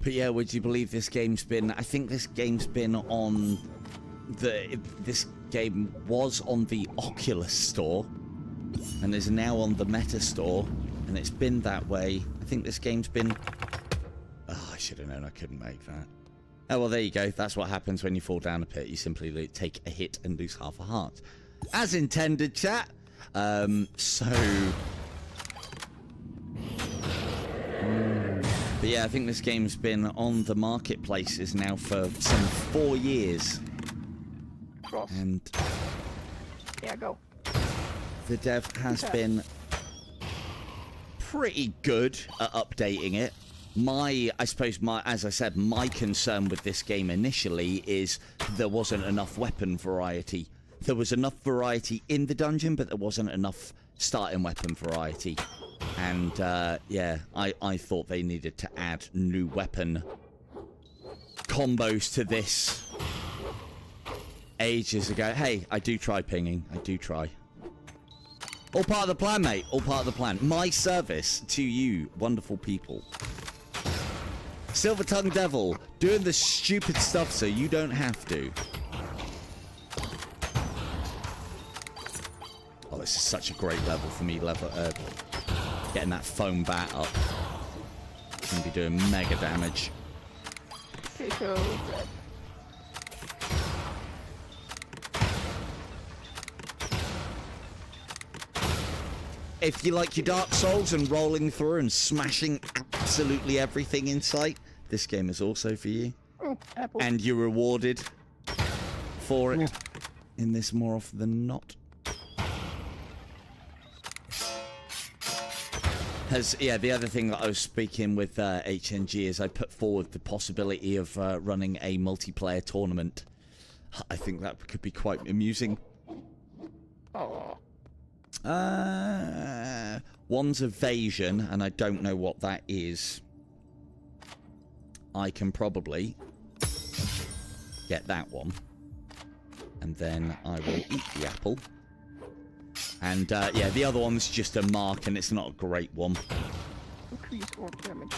But yeah, would you believe this game's been... I think this game's been on... This game was on the Oculus store. And is now on the Meta store. And it's been that way. I think this game's been... Oh, I should have known I couldn't make that. Oh, well, there you go. That's what happens when you fall down a pit. You simply take a hit and lose half a heart. As intended, chat. So... But yeah, I think this game's been on the marketplaces now for some 4 years. Cross. And Yeah, go. the dev has been pretty good at updating it. I suppose, as I said, my concern with this game initially is there wasn't enough weapon variety. There was enough variety in the dungeon, but there wasn't enough starting weapon variety. And, yeah, I thought they needed to add new weapon combos to this ages ago. Hey, I do try pinging. I do try. All part of the plan, mate. All part of the plan. My service to you, wonderful people. Silver Tongue Devil, doing the stupid stuff so you don't have to. Oh, this is such a great level for me. Getting that foam bat up. Gonna be doing mega damage. Okay, so red. If you like your Dark Souls and rolling through and smashing absolutely everything in sight, this game is also for you. Oh, apple. And you're rewarded for it in this more often than not. Yeah, the other thing that I was speaking with HNG is I put forward the possibility of running a multiplayer tournament. I think that could be quite amusing. Oh. One's evasion, and I don't know what that is. I can probably get that one. And then I will eat the apple. And, yeah, the other one's just a mark, and it's not a great one. Increase orb damage.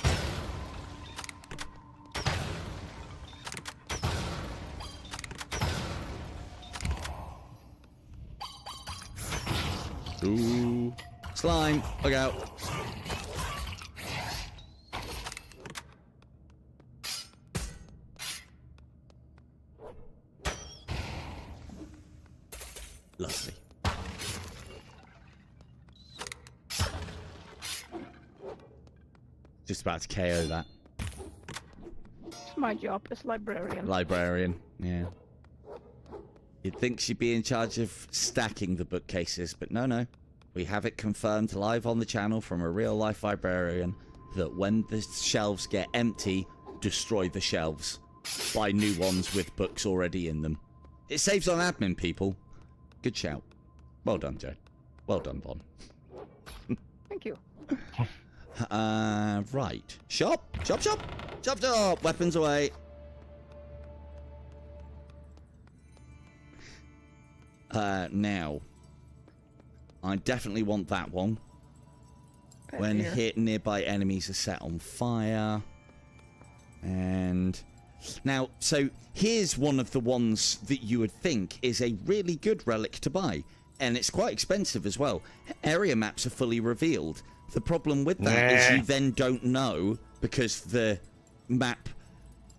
Ooh. Slime. Look out. Lovely. Just about to KO that. It's my job as librarian. Librarian, yeah. You'd think she'd be in charge of stacking the bookcases, but no. We have it confirmed live on the channel from a real-life librarian that when the shelves get empty, destroy the shelves. Buy new ones with books already in them. It saves on admin, people. Good shout. Well done, Joe. Well done, Bon. Thank you. Right. Shop! Shop, shop! Shop, shop! Weapons away. Now, I definitely want that one. Pet When here. hit, nearby enemies are set on fire. And now, so here's one of the ones that you would think is a really good relic to buy. And it's quite expensive as well. Area maps are fully revealed. The problem with that is you then don't know, because the map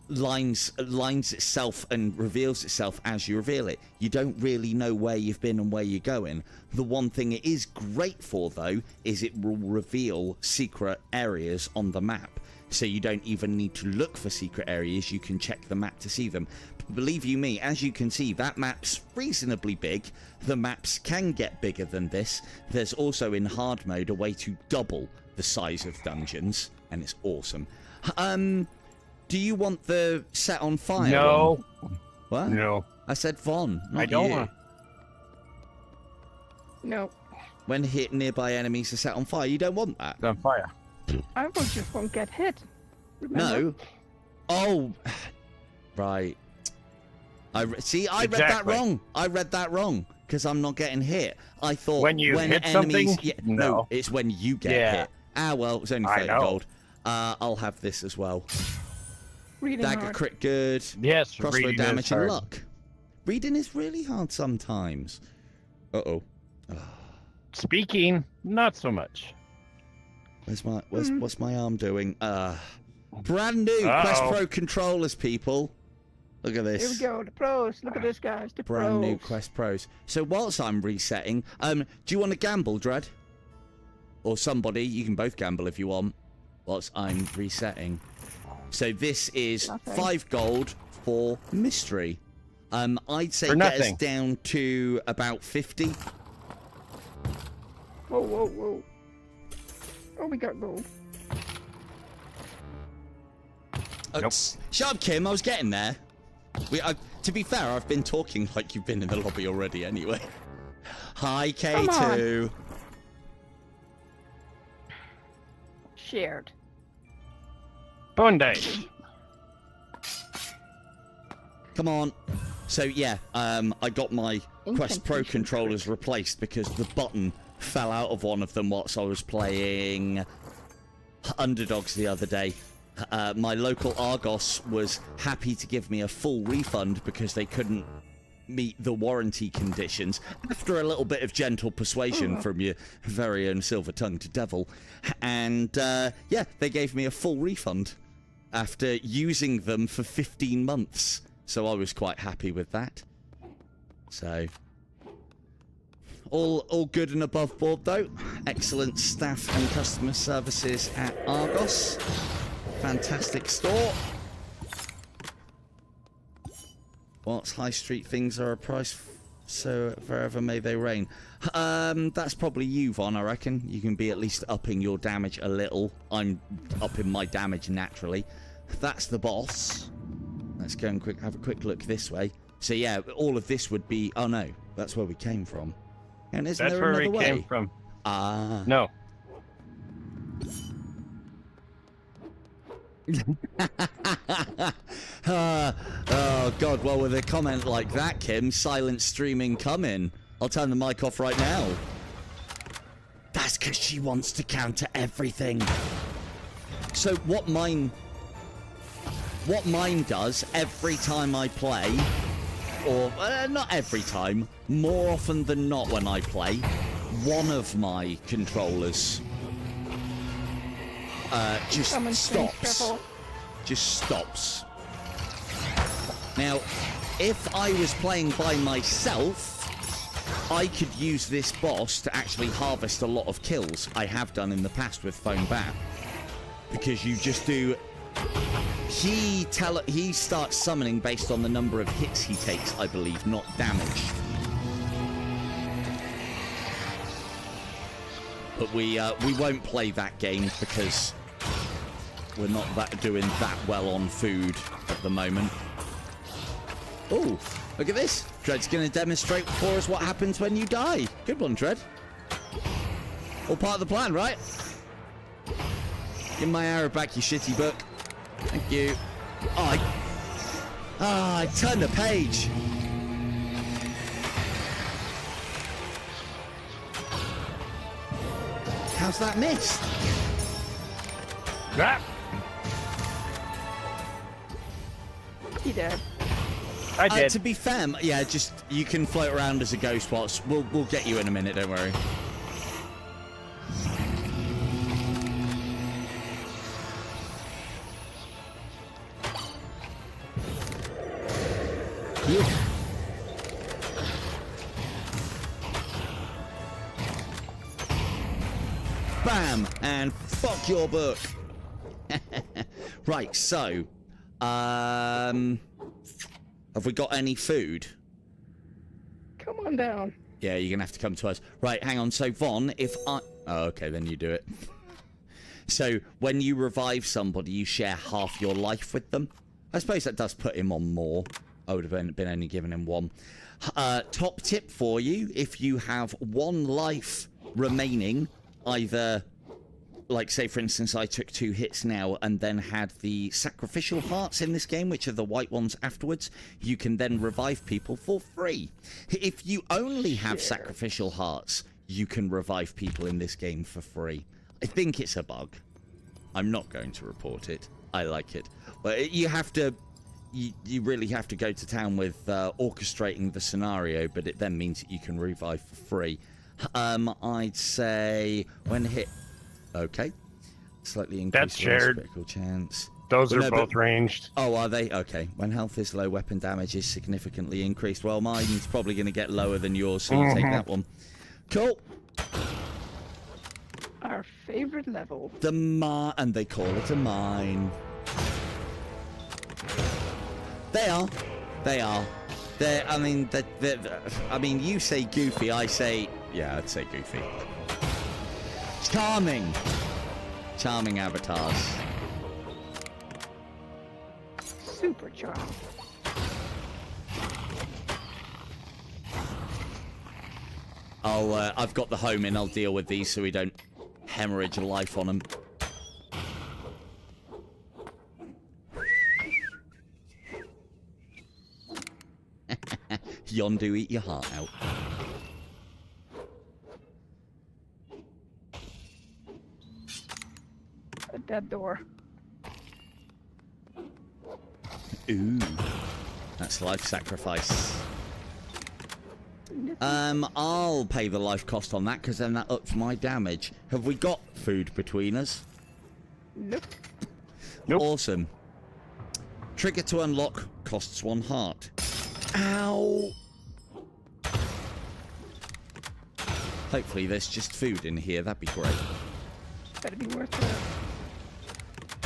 lines itself and reveals itself as you reveal it. You don't really know where you've been and where you're going. The one thing it is great for, though, is it will reveal secret areas on the map. So you don't even need to look for secret areas. You can check the map to see them. Believe you me, as you can see, that map's reasonably big. The maps can get bigger than this. There's also in hard mode a way to double the size of dungeons, and it's awesome. Do you want the set on fire? No. One? What? No. I said Von, not I don't you. want. No, When hit, nearby enemies are set on fire. You don't want that. It's on fire. I will just won't get hit. Remember? No. Oh, right. I read that Exactly. wrong. I read that wrong because I'm not getting hit. I thought When you hit enemies, something? yeah, No. it's when you get Yeah. hit. Ah, well, it's only I 30 know. gold. I'll have this as well. Reading Dagger hard. crit good. Yes, Crossbow reading is damage and hard. luck. Reading is really hard sometimes. Uh-oh. Speaking, not so much. What's my arm doing? Brand new Quest Uh-oh. Pro controllers, people. Look at this. Here we go. The pros. Look at this, guys. The Brand new pros. Quest Pros. So whilst I'm resetting, do you want to gamble, Dread? Or somebody, you can both gamble if you want, whilst I'm resetting. So this is Nothing. 5 gold for mystery. I'd say For get us nothing. down to about 50. Whoa, whoa, whoa. Oh, we got gold. Nope. Shut up, Kim. I was getting there. To be fair, I've been talking like you've been in the lobby already anyway. Hi, K2. Shared. Bondi. Come on. So yeah, I got my Quest Pro Incantation controllers replaced because the button fell out of one of them whilst I was playing Underdogs the other day. My local Argos was happy to give me a full refund because they couldn't meet the warranty conditions after a little bit of gentle persuasion from your very own silver-tongued devil. And yeah, they gave me a full refund after using them for 15 months. So I was quite happy with that. So all good and above board though. Excellent staff and customer services at Argos. Fantastic store. Whilst high street things are a price, so forever may they reign. That's probably you, Von, I reckon. You can be at least upping your damage a little. I'm upping my damage naturally. That's the boss. Let's go and have a quick look this way. So yeah, all of this would be... Oh no, that's where we came from. And isn't That's there where another we way? came from. Ah. No. Oh god, well with a comment like that, Kim, silent streaming coming. I'll turn the mic off right now. That's because she wants to counter everything. So what mine does every time I play, or not every time, more often than not when I play, one of my controllers just Come and change stops. purple. Just stops. Now, if I was playing by myself, I could use this boss to actually harvest a lot of kills. I have done in the past with Phone Bat. Because you just do... He starts summoning based on the number of hits he takes, I believe, not damage. But we won't play that game because we're not doing that well on food at the moment. Oh, look at this. Dred's going to demonstrate for us what happens when you die. Good one, Dred. All part of the plan, right? Give my arrow back, you shitty book. Thank you. Oh, I turned the page. How's that missed? Ah, He dead. I did. To be fair, yeah, just you can float around as a ghost. Watch, we'll get you in a minute. Don't worry. Bam! And fuck your book. Right, so, have we got any food? Come on down. Yeah, you're gonna have to come to us. Right, hang on. So, Von, if I... Oh, okay, then you do it. So, when you revive somebody, you share half your life with them. I suppose that does put him on more. I would have been only giving him one. Top tip for you, if you have one life remaining, either... Like, say, for instance, I took 2 hits now and then had the sacrificial hearts in this game, which are the white ones afterwards. You can then revive people for free. If you only have sacrificial hearts, you can revive people in this game for free. I think it's a bug. I'm not going to report it. I like it. But you have to... You really have to go to town with orchestrating the scenario, but it then means that you can revive for free. I'd say when hit... Okay. Slightly increased That's shared. critical chance. Those Well, are no, both but- ranged. Oh, are they? Okay. When health is low, weapon damage is significantly increased. Well, mine's probably going to get lower than yours, so you take that one. Cool. Our favorite level. And they call it a mine. They are. They are. I mean, you say goofy, I say... Yeah, I'd say goofy. Charming. Charming avatars. Super charmed. I've got the home in. I'll deal with these so we don't hemorrhage a life on them. Yondu, eat your heart out. At that door. Ooh. That's life sacrifice. I'll pay the life cost on that, because then that ups my damage. Have we got food between us? Nope. Nope. Awesome. Trigger to unlock costs 1 heart. Ow! Hopefully there's just food in here. That'd be great. Better be worth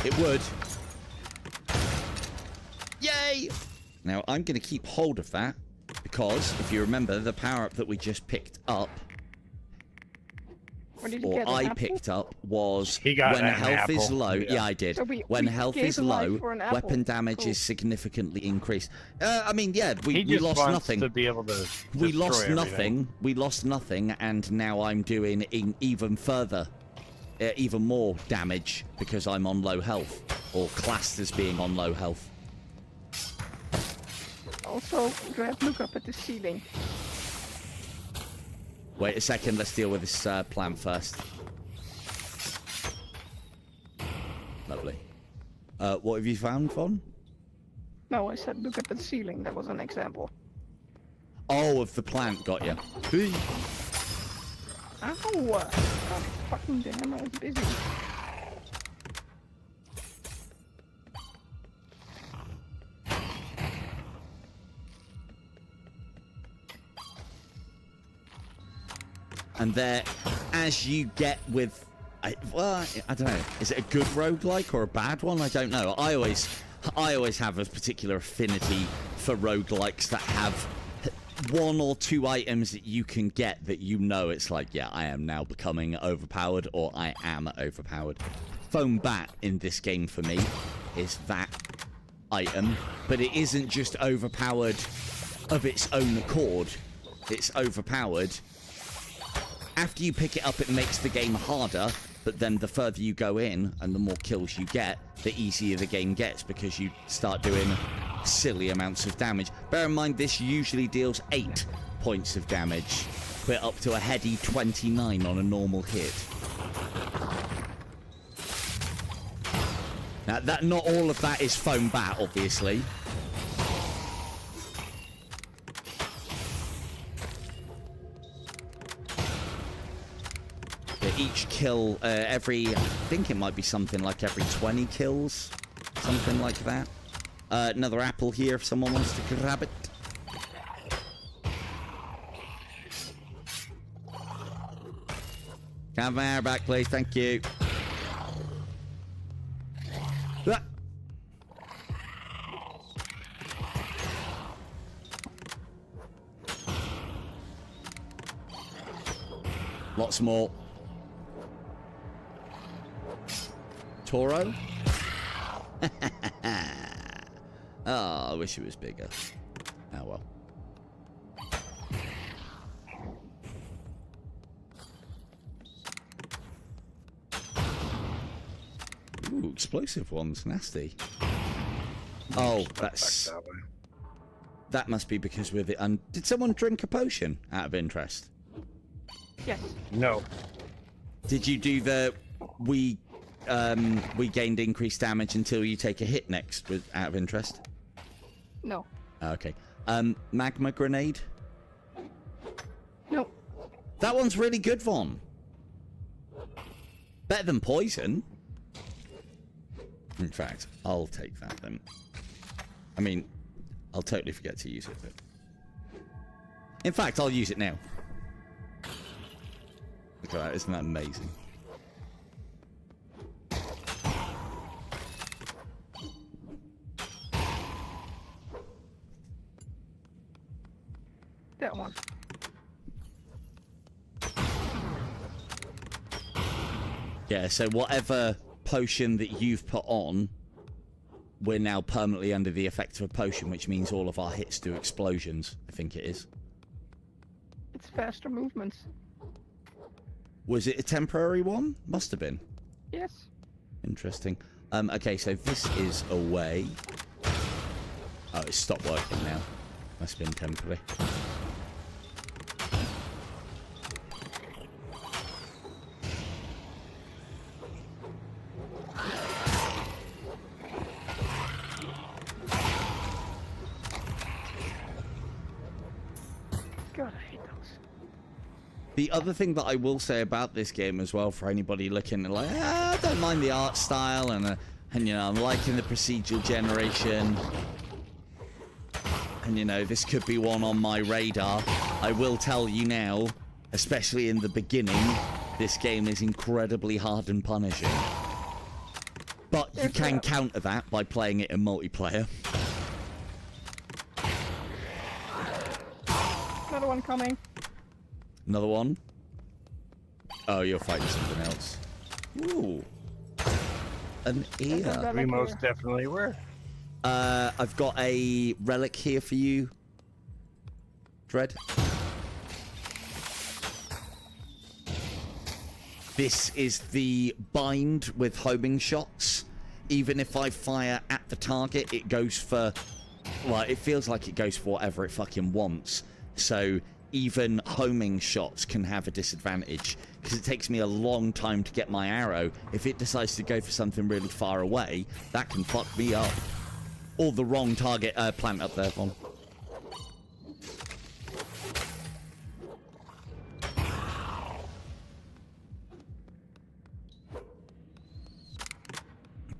it. It would. Yay! Now, I'm going to keep hold of that, because if you remember, the power-up that we just picked up, Or did you or get an I apple? picked up, was He got when an health is apple. low. Yeah. Yeah, I did. So we When health gave is a life low, for an apple. weapon damage Cool. is significantly increased. I mean, yeah, He we just lost wants nothing. to be able to We destroy lost everything. nothing. We lost nothing, and now I'm doing even further, even more damage because I'm on low health, or classed as being on low health. Also, look up at the ceiling. Wait a second. Let's deal with this plant first. Lovely. What have you found, Von? No, I said look at the ceiling. That was an example. Oh, of the plant. Got you. Ow! God fucking damn, I was busy. And there, as you get with... I don't know. Is it a good roguelike or a bad one? I don't know. I always have a particular affinity for roguelikes that have 1 or 2 items that you can get that you know it's like, yeah, I am now becoming overpowered, or I am overpowered. Foam bat in this game for me is that item, but it isn't just overpowered of its own accord. It's overpowered. After you pick it up, it makes the game harder, but then the further you go in and the more kills you get, the easier the game gets, because you start doing silly amounts of damage. Bear in mind, this usually deals 8 points of damage, but up to a heady 29 on a normal hit. Now, not all of that is foam bat, obviously. Each kill, I think it might be something like every 20 kills. Something like that. Another apple here if someone wants to grab it. Have my air back, please. Thank you. Ah. Lots more. Toro? Oh, I wish it was bigger. Oh well. Ooh, explosive ones, nasty. Oh, that must be because with it. And did someone drink a potion out of interest? Yes. No. Did you do the we gained increased damage until you take a hit next with out of interest? No. Okay. Magma grenade? No. That one's really good, Von. Better than poison. In fact, I'll take that then. I mean, I'll totally forget to use it. But... in fact, I'll use it now. Look at that, isn't that amazing? That one. Yeah, so whatever potion that you've put on, we're now permanently under the effect of a potion, which means all of our hits do explosions, I think it is. It's faster movements. Was it a temporary one? Must have been. Yes. Interesting. Okay, so this is away. Oh, it's stopped working now. Must have been temporary. God, I hate those. The other thing that I will say about this game as well, for anybody looking at like, I don't mind the art style and you know, I'm liking the procedural generation. And you know, this could be one on my radar. I will tell you now, especially in the beginning, this game is incredibly hard and punishing. But you can counter that by playing it in multiplayer. Another one coming. Another one? Oh, you're fighting something else. Ooh. An ear. We most definitely were. I've got a relic here for you, Dread. This is the bind with homing shots. Even if I fire at the target, it goes for... well, it feels like it goes for whatever it fucking wants. So even homing shots can have a disadvantage, because it takes me a long time to get my arrow. If it decides to go for something really far away, that can fuck me up. Or the wrong target plant up there, Von.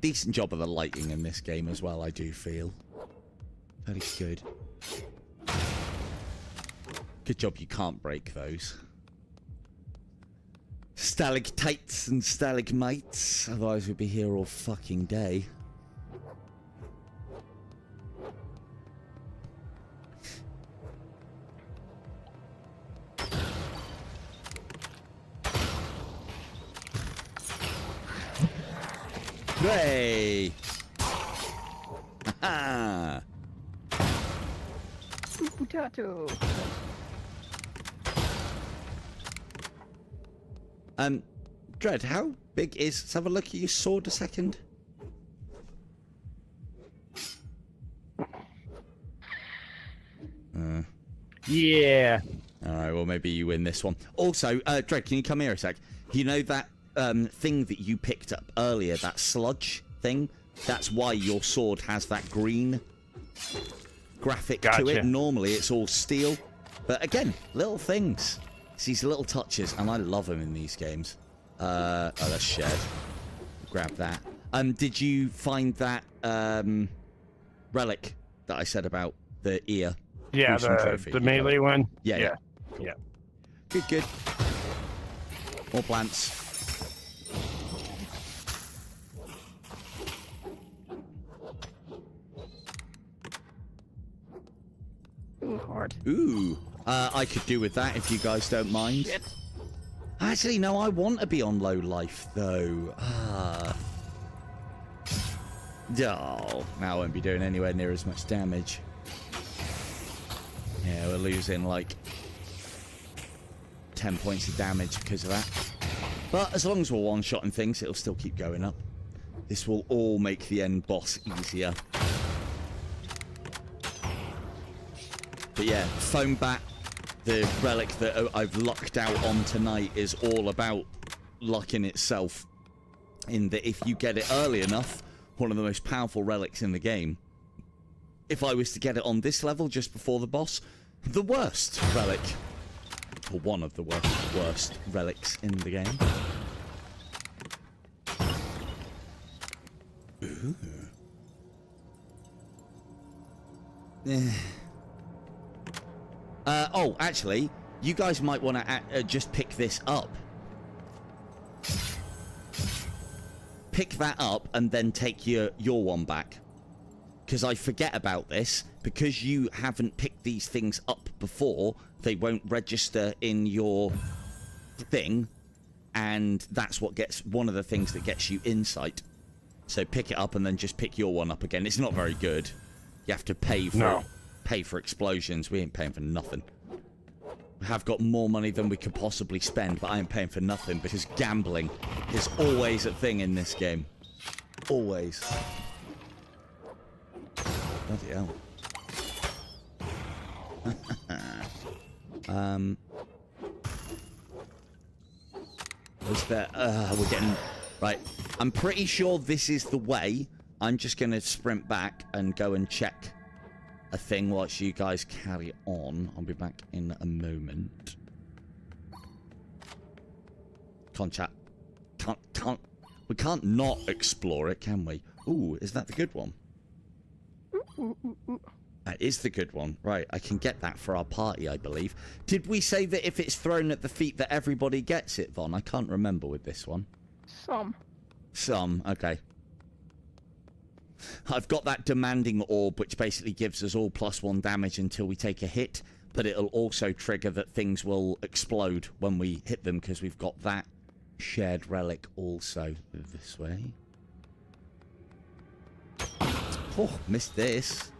Decent job of the lighting in this game as well, I do feel. Very good. Good job you can't break those. Stalactites and stalagmites, otherwise we'd be here all fucking day. Hooray! Ha Potato. Dread, how big is... let's have a look at your sword a second. Yeah. Alright, well maybe you win this one. Also, Dread, can you come here a sec? You know that thing that you picked up earlier, that sludge thing That's why your sword has that green graphic to Gotcha. it. Normally, it's all steel. But again, little things. It's these little touches, and I love them in these games. Oh, that's shared. Grab that. Did you find that relic that I said about the ear? Yeah, Gruesome trophy? the melee one. Yeah. Yeah. Good, good. More plants. Ooh, hard. Ooh. I could do with that if you guys don't mind. Shit. Actually, no, I want to be on low life, though. Oh, now I won't be doing anywhere near as much damage. Yeah, we're losing like 10 points of damage because of that. But as long as we're one-shotting things, it'll still keep going up. This will all make the end boss easier. But yeah, foam bat, the relic that I've lucked out on tonight, is all about luck in itself. In that if you get it early enough, one of the most powerful relics in the game. If I was to get it on this level just before the boss, the worst relic, or one of the worst relics in the game. Ooh. Oh, actually, you guys might want to just pick this up. Pick that up and then take your one back. Because I forget about this. Because you haven't picked these things up before, they won't register in your thing. And that's what gets one of the things that gets you insight. So pick it up and then just pick your one up again. It's not very good. You have to pay for explosions. We ain't paying for nothing. We have got more money than we could possibly spend, but I ain't paying for nothing because gambling is always a thing in this game. Always. Bloody hell. Was there... we're getting... Right. I'm pretty sure this is the way. I'm just going to sprint back and go and check a thing whilst you guys carry on. I'll be back in a moment. Can't chat. Can't. We can't not explore it, can we? Ooh, is that the good one? That is the good one. Right, I can get that for our party, I believe. Did we say that if it's thrown at the feet that everybody gets it, Von? I can't remember with this one. Some, okay. I've got that demanding orb, which basically gives us all +1 damage until we take a hit, but it'll also trigger that things will explode when we hit them, because we've got that shared relic also this way. Oh, missed this.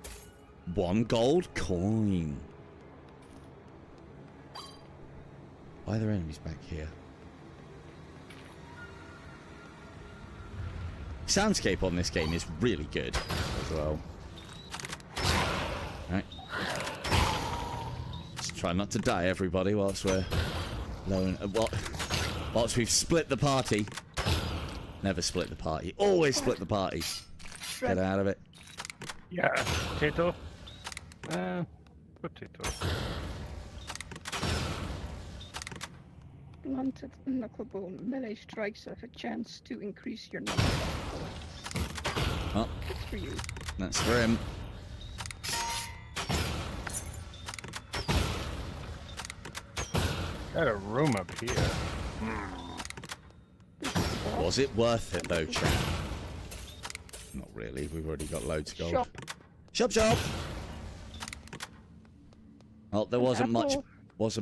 1 gold coin. Why are there enemies back here? Soundscape on this game is really good as well. Alright. Just try not to die, everybody, whilst we're low and, whilst we've split the party. Never split the party. Always split the party. Get out of it. Yeah. Potato. Potato. blunted knucklebone melee strikes have a chance to increase your number. Oh, That's for you. that's for him. Got a room up here. Was it worth it though, chap? Not really. We've already got loads of gold. Shop. Shop, shop. Well, there wasn't apple.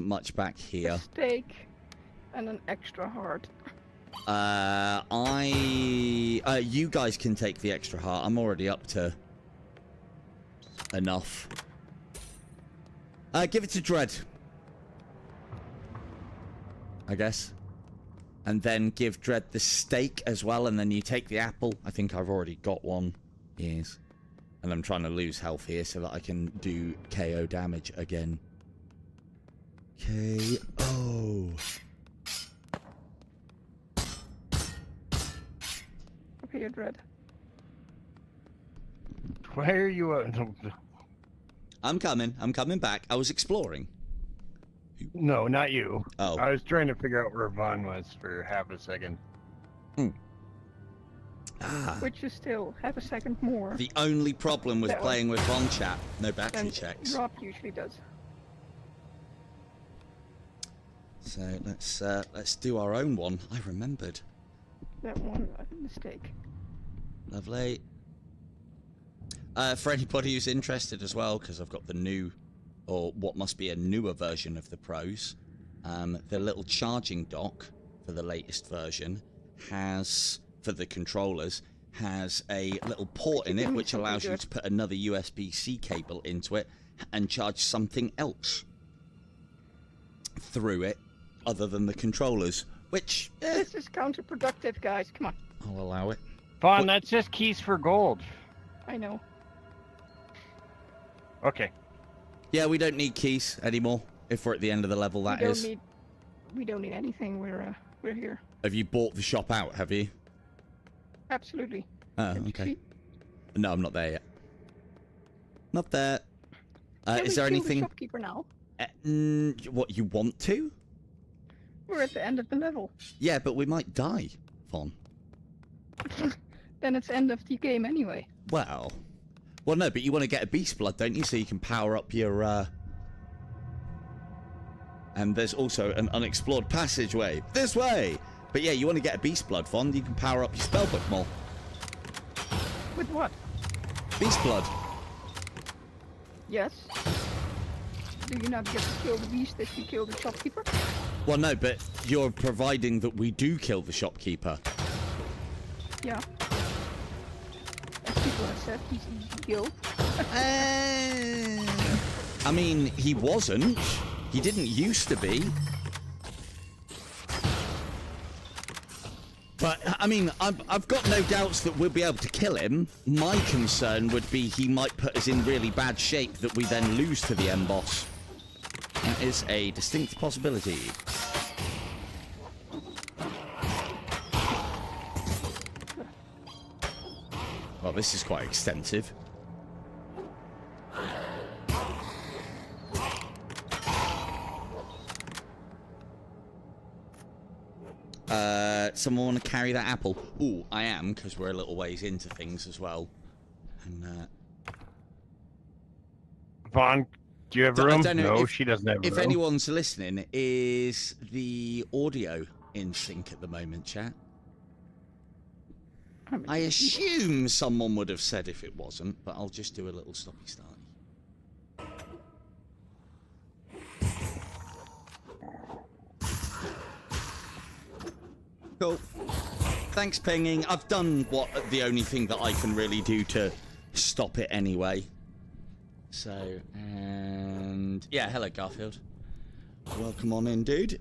much back here. A steak and an extra heart. You guys can take the extra heart. I'm already up to enough. Give it to Dread, I guess. And then give Dread the steak as well, and then you take the apple. I think I've already got one. Yes. And I'm trying to lose health here so that I can do KO damage again. KO. Okay, you're Dread. Why are you? I'm coming. I'm coming back. I was exploring. No, not you. Oh. I was trying to figure out where Vaughn was for half a second. Which is still half a second more The only problem with That was- playing with Von chat, no battery than checks. Rob usually does. So let's do our own one. I remembered. That one mistake. Lovely. For anybody who's interested as well, because I've got the new, or what must be a newer version of the Pros, the little charging dock for the latest version has, for the controllers, has a little port in it which allows you to put another USB-C cable into it and charge something else through it other than the controllers, which This is counterproductive, guys. Come on. I'll allow it. Vaughn, that's just keys for gold. I know. Okay. Yeah, we don't need keys anymore if we're at the end of the level. That is. We don't need anything. We're here. Have you bought the shop out? Have you? Absolutely. Oh, Empty okay. feet. No, I'm not there yet. Not there. Can Is we there kill anything? The shopkeeper now. What, you want to? We're at the end of the level. Yeah, but we might die, Vaughn. Then it's end of the game anyway. Well, no, but you want to get a beast blood, don't you? So you can power up your. And there's also an unexplored passageway this way. But yeah, you want to get a beast blood, Vaughn. You can power up your spellbook more. With what? Beast blood. Yes. Do you not get to kill the beast if you kill the shopkeeper? Well, no, but you're providing that we do kill the shopkeeper. Yeah. As people have said, he's easy to kill. I mean, he wasn't. He didn't used to be. But, I mean, I've got no doubts that we'll be able to kill him. My concern would be he might put us in really bad shape that we then lose to the end boss. That is a distinct possibility. Well, this is quite extensive. Someone want to carry that apple? Ooh, I am, because we're a little ways into things as well. And, Vaughn, do you have I room? don't know No, if- she doesn't have if room. anyone's listening, is the audio in sync at the moment, chat? I assume someone would have said if it wasn't, but I'll just do a little stoppy start. Cool. Thanks, pinging. I've done the only thing that I can really do to stop it anyway. So, and yeah, hello Garfield. Welcome on in, dude.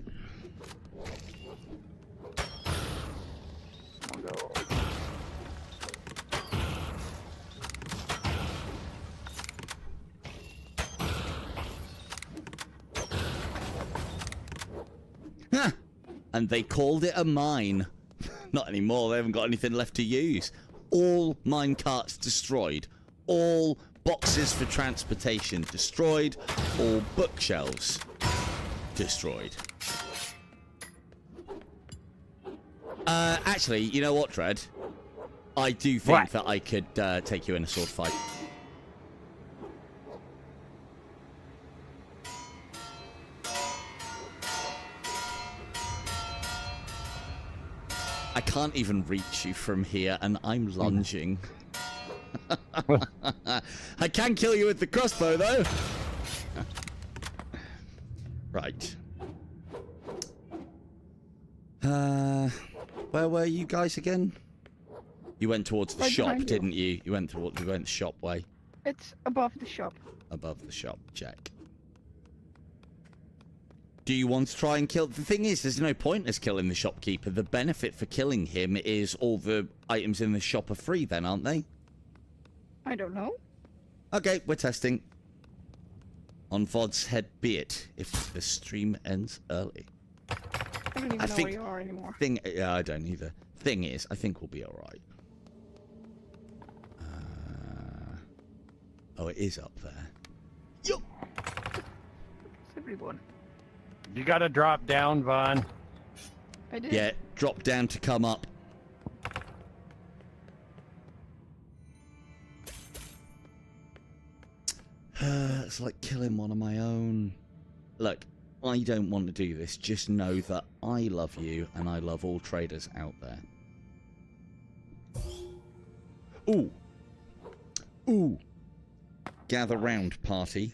Huh. And they called it a mine. Not anymore, they haven't got anything left to use. All mine carts destroyed. All boxes for transportation destroyed. All bookshelves destroyed. Actually, you know what, Dredd? I do think What? that I could take you in a sword fight. I can't even reach you from here, and I'm lunging. I can kill you with the crossbow, though. Right. Where were you guys again? You went towards the Right shop, behind you. didn't you? You went the shop way. It's above the shop. Above the shop, check. Do you want to try and kill? The thing is, there's no point in us killing the shopkeeper. The benefit for killing him is all the items in the shop are free then, aren't they? I don't know. Okay, we're testing. On VOD's head be it, if the stream ends early. I don't even I know think- where you are anymore. Yeah, I don't either. Thing is, I think we'll be alright. Oh, it is up there. Yup. It's everyone. You gotta drop down, Vaughn. I did. Yeah, drop down to come up. It's like killing one of my own. Look, I don't want to do this. Just know that I love you and I love all traders out there. Ooh. Ooh. Gather round, party.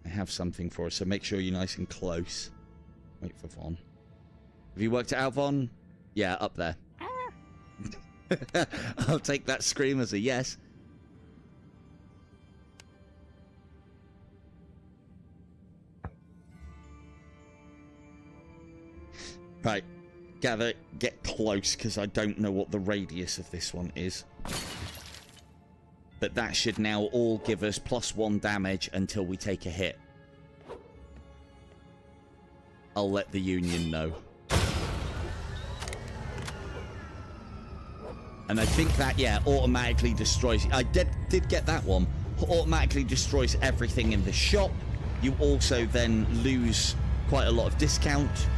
I have something for us, so make sure you're nice and close. Wait for Vaughn. Have you worked it out, Vaughn? Yeah, up there. I'll take that scream as a yes. Right, gather, get close, because I don't know what the radius of this one is. But that should now all give us +1 damage until we take a hit. I'll let the Union know. And I think that, yeah, automatically destroys... I did get that one. Automatically destroys everything in the shop. You also then lose quite a lot of discount.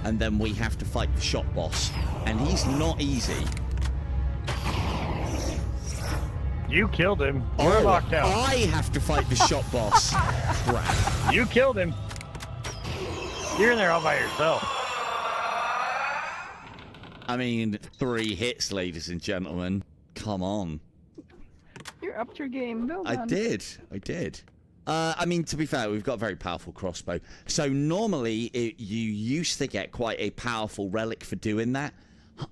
And then we have to fight the shop boss. And he's not easy. You killed him. We're locked out. I have to fight the shop boss. Crap. You killed him. You're in there all by yourself. I mean, 3 hits, ladies and gentlemen. Come on. You're upped your game. Well I done. did. I mean, to be fair, we've got a very powerful crossbow. So normally, you used to get quite a powerful relic for doing that.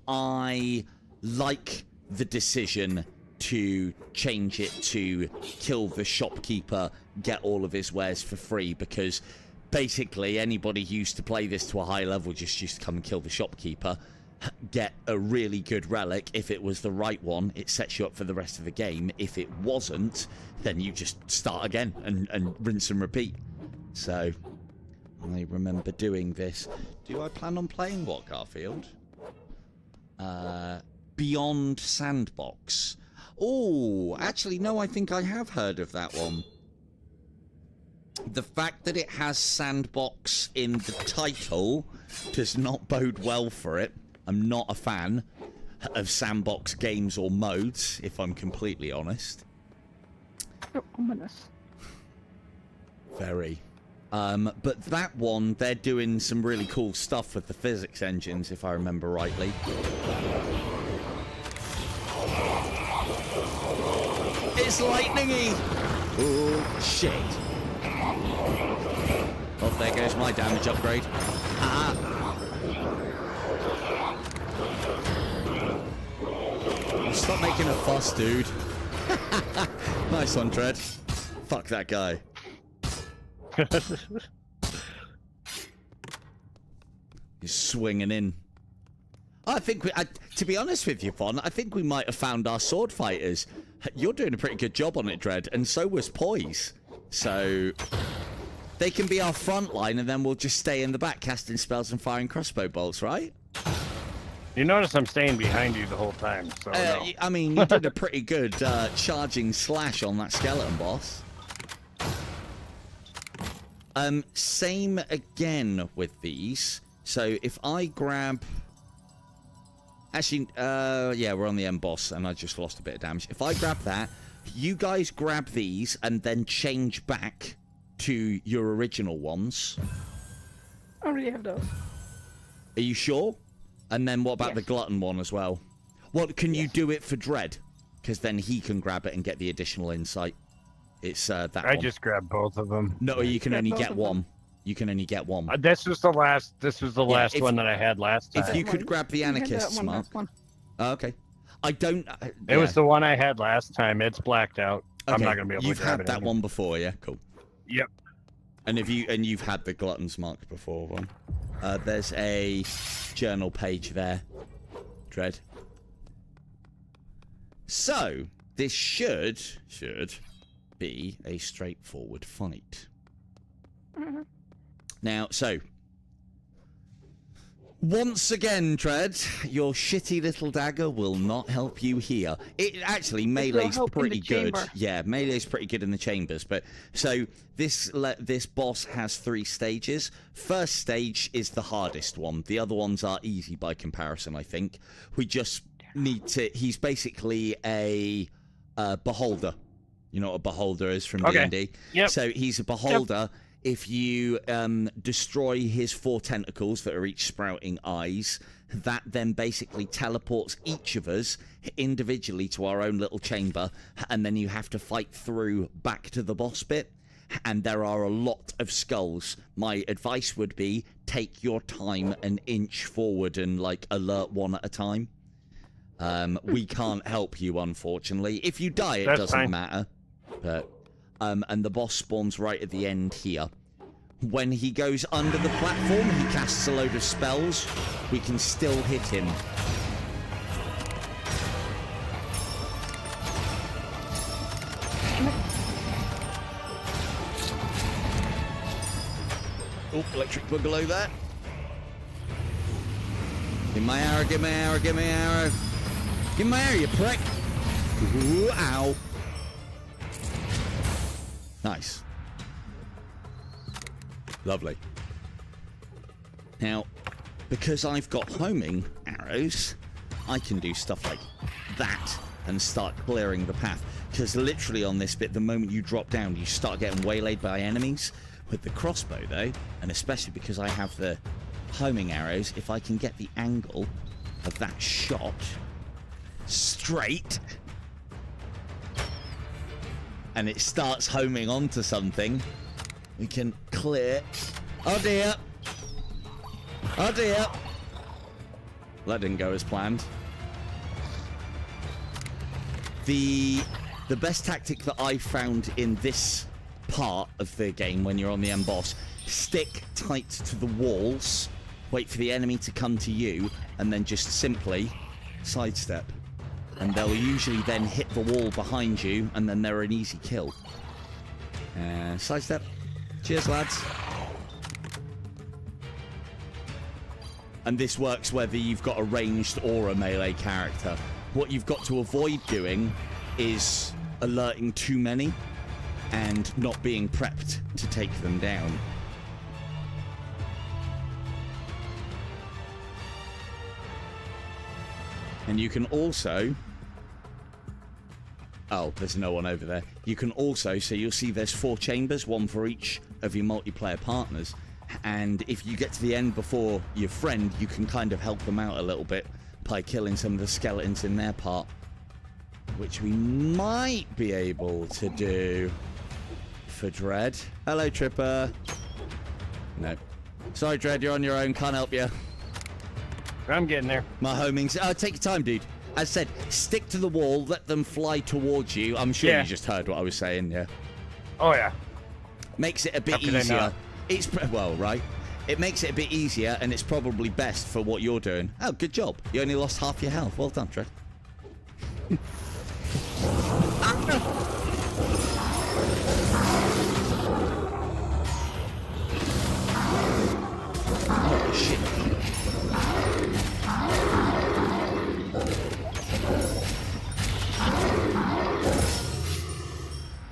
I like the decision to change it to kill the shopkeeper, get all of his wares for free, because basically anybody who used to play this to a high level just used to come and kill the shopkeeper, get a really good relic. If it was the right one, it sets you up for the rest of the game. If it wasn't, then you just start again and rinse and repeat. So I remember doing this. Do I plan on playing what, Garfield? Beyond Sandbox. Oh, actually, no, I think I have heard of that one. The fact that it has Sandbox in the title does not bode well for it. I'm not a fan of sandbox games or modes, if I'm completely honest. So ominous. Very. But that one, they're doing some really cool stuff with the physics engines, if I remember rightly. It's lightning-y! Oh, shit. Oh, there goes my damage upgrade. Stop making a fuss, dude. Nice one, Tread. Fuck that guy. He's swinging in. I think to be honest with you, Vaughn, I think we might have found our sword fighters. You're doing a pretty good job on it, Dread, and so was Poise. So they can be our front line, and then we'll just stay in the back casting spells and firing crossbow bolts, right? You notice I'm staying behind you the whole time, so no. I mean, you did a pretty good charging slash on that skeleton boss. Same again with these. So if I grab... Actually, yeah, we're on the end boss, and I just lost a bit of damage. If I grab that, you guys grab these, and then change back to your original ones. I already have those. Are you sure? And then what about Yes. the glutton one as well? What, can you do it for Dread? Because then he can grab it and get the additional insight. It's that I one. just grabbed both of them. No, you can Grab only both get of them. one. You can only get one. This was the last. This was the last if- one that I had last time. If you could grab the You had that anarchist, one, Mark. last one. Oh, okay. I don't... It was the one I had last time. It's blacked out. I'm Okay, not gonna be able You've to grab had it that anymore. one before, yeah? Cool. Yep. And you've had the gluttons marked before one. There's a journal page there, Dread. So this should be a straightforward fight. Mhm. Now, so Once again, Dread, your shitty little dagger will not help you here. It actually, melee's help in the pretty good. chamber. Yeah, melee's pretty good in the chambers. But so this boss has 3 stages. First stage is the hardest one. The other ones are easy by comparison, I think. We just need to. He's basically a beholder. You know what a beholder is from D&D? Yep. So he's a beholder. Yep. If you destroy his 4 tentacles that are each sprouting eyes, that then basically teleports each of us individually to our own little chamber, and then you have to fight through back to the boss bit. And there are a lot of skulls. My advice would be take your time and inch forward and like alert one at a time. We can't help you, unfortunately. If you die, it doesn't matter. But and the boss spawns right at the end here. When he goes under the platform, he casts a load of spells. We can still hit him. Oh, electric boogaloo there. Give my arrow, give my arrow, give my arrow. Give my arrow, you prick. Ooh, ow. Nice. Lovely. Now, because I've got homing arrows, I can do stuff like that and start clearing the path. Because literally on this bit, the moment you drop down, you start getting waylaid by enemies. With the crossbow, though, and especially because I have the homing arrows, if I can get the angle of that shot straight, and it starts homing onto something, we can clear. Oh dear. Oh dear. That didn't go as planned. The best tactic that I found in this part of the game when you're on the end boss, stick tight to the walls, wait for the enemy to come to you, and then just simply sidestep. And they'll usually then hit the wall behind you, and then they're an easy kill. Sidestep. Cheers, lads. And this works whether you've got a ranged or a melee character. What you've got to avoid doing is alerting too many and not being prepped to take them down. And you can also... Oh, there's no one over there. You can also, so you'll see there's 4 chambers, 1 for each of your multiplayer partners. And if you get to the end before your friend, you can kind of help them out a little bit by killing some of the skeletons in their part. Which we might be able to do for Dread. Hello, Tripper. No. Sorry, Dread, you're on your own. Can't help you. I'm getting there. My homings. Oh, take your time, dude. As said, stick to the wall, let them fly towards you. I'm sure you just heard what I was saying, yeah. Oh, yeah. Makes it a bit easier. It's, well, right. It makes it a bit easier, and it's probably best for what you're doing. Oh, good job. You only lost half your health. Well done, Trey. Oh, shit.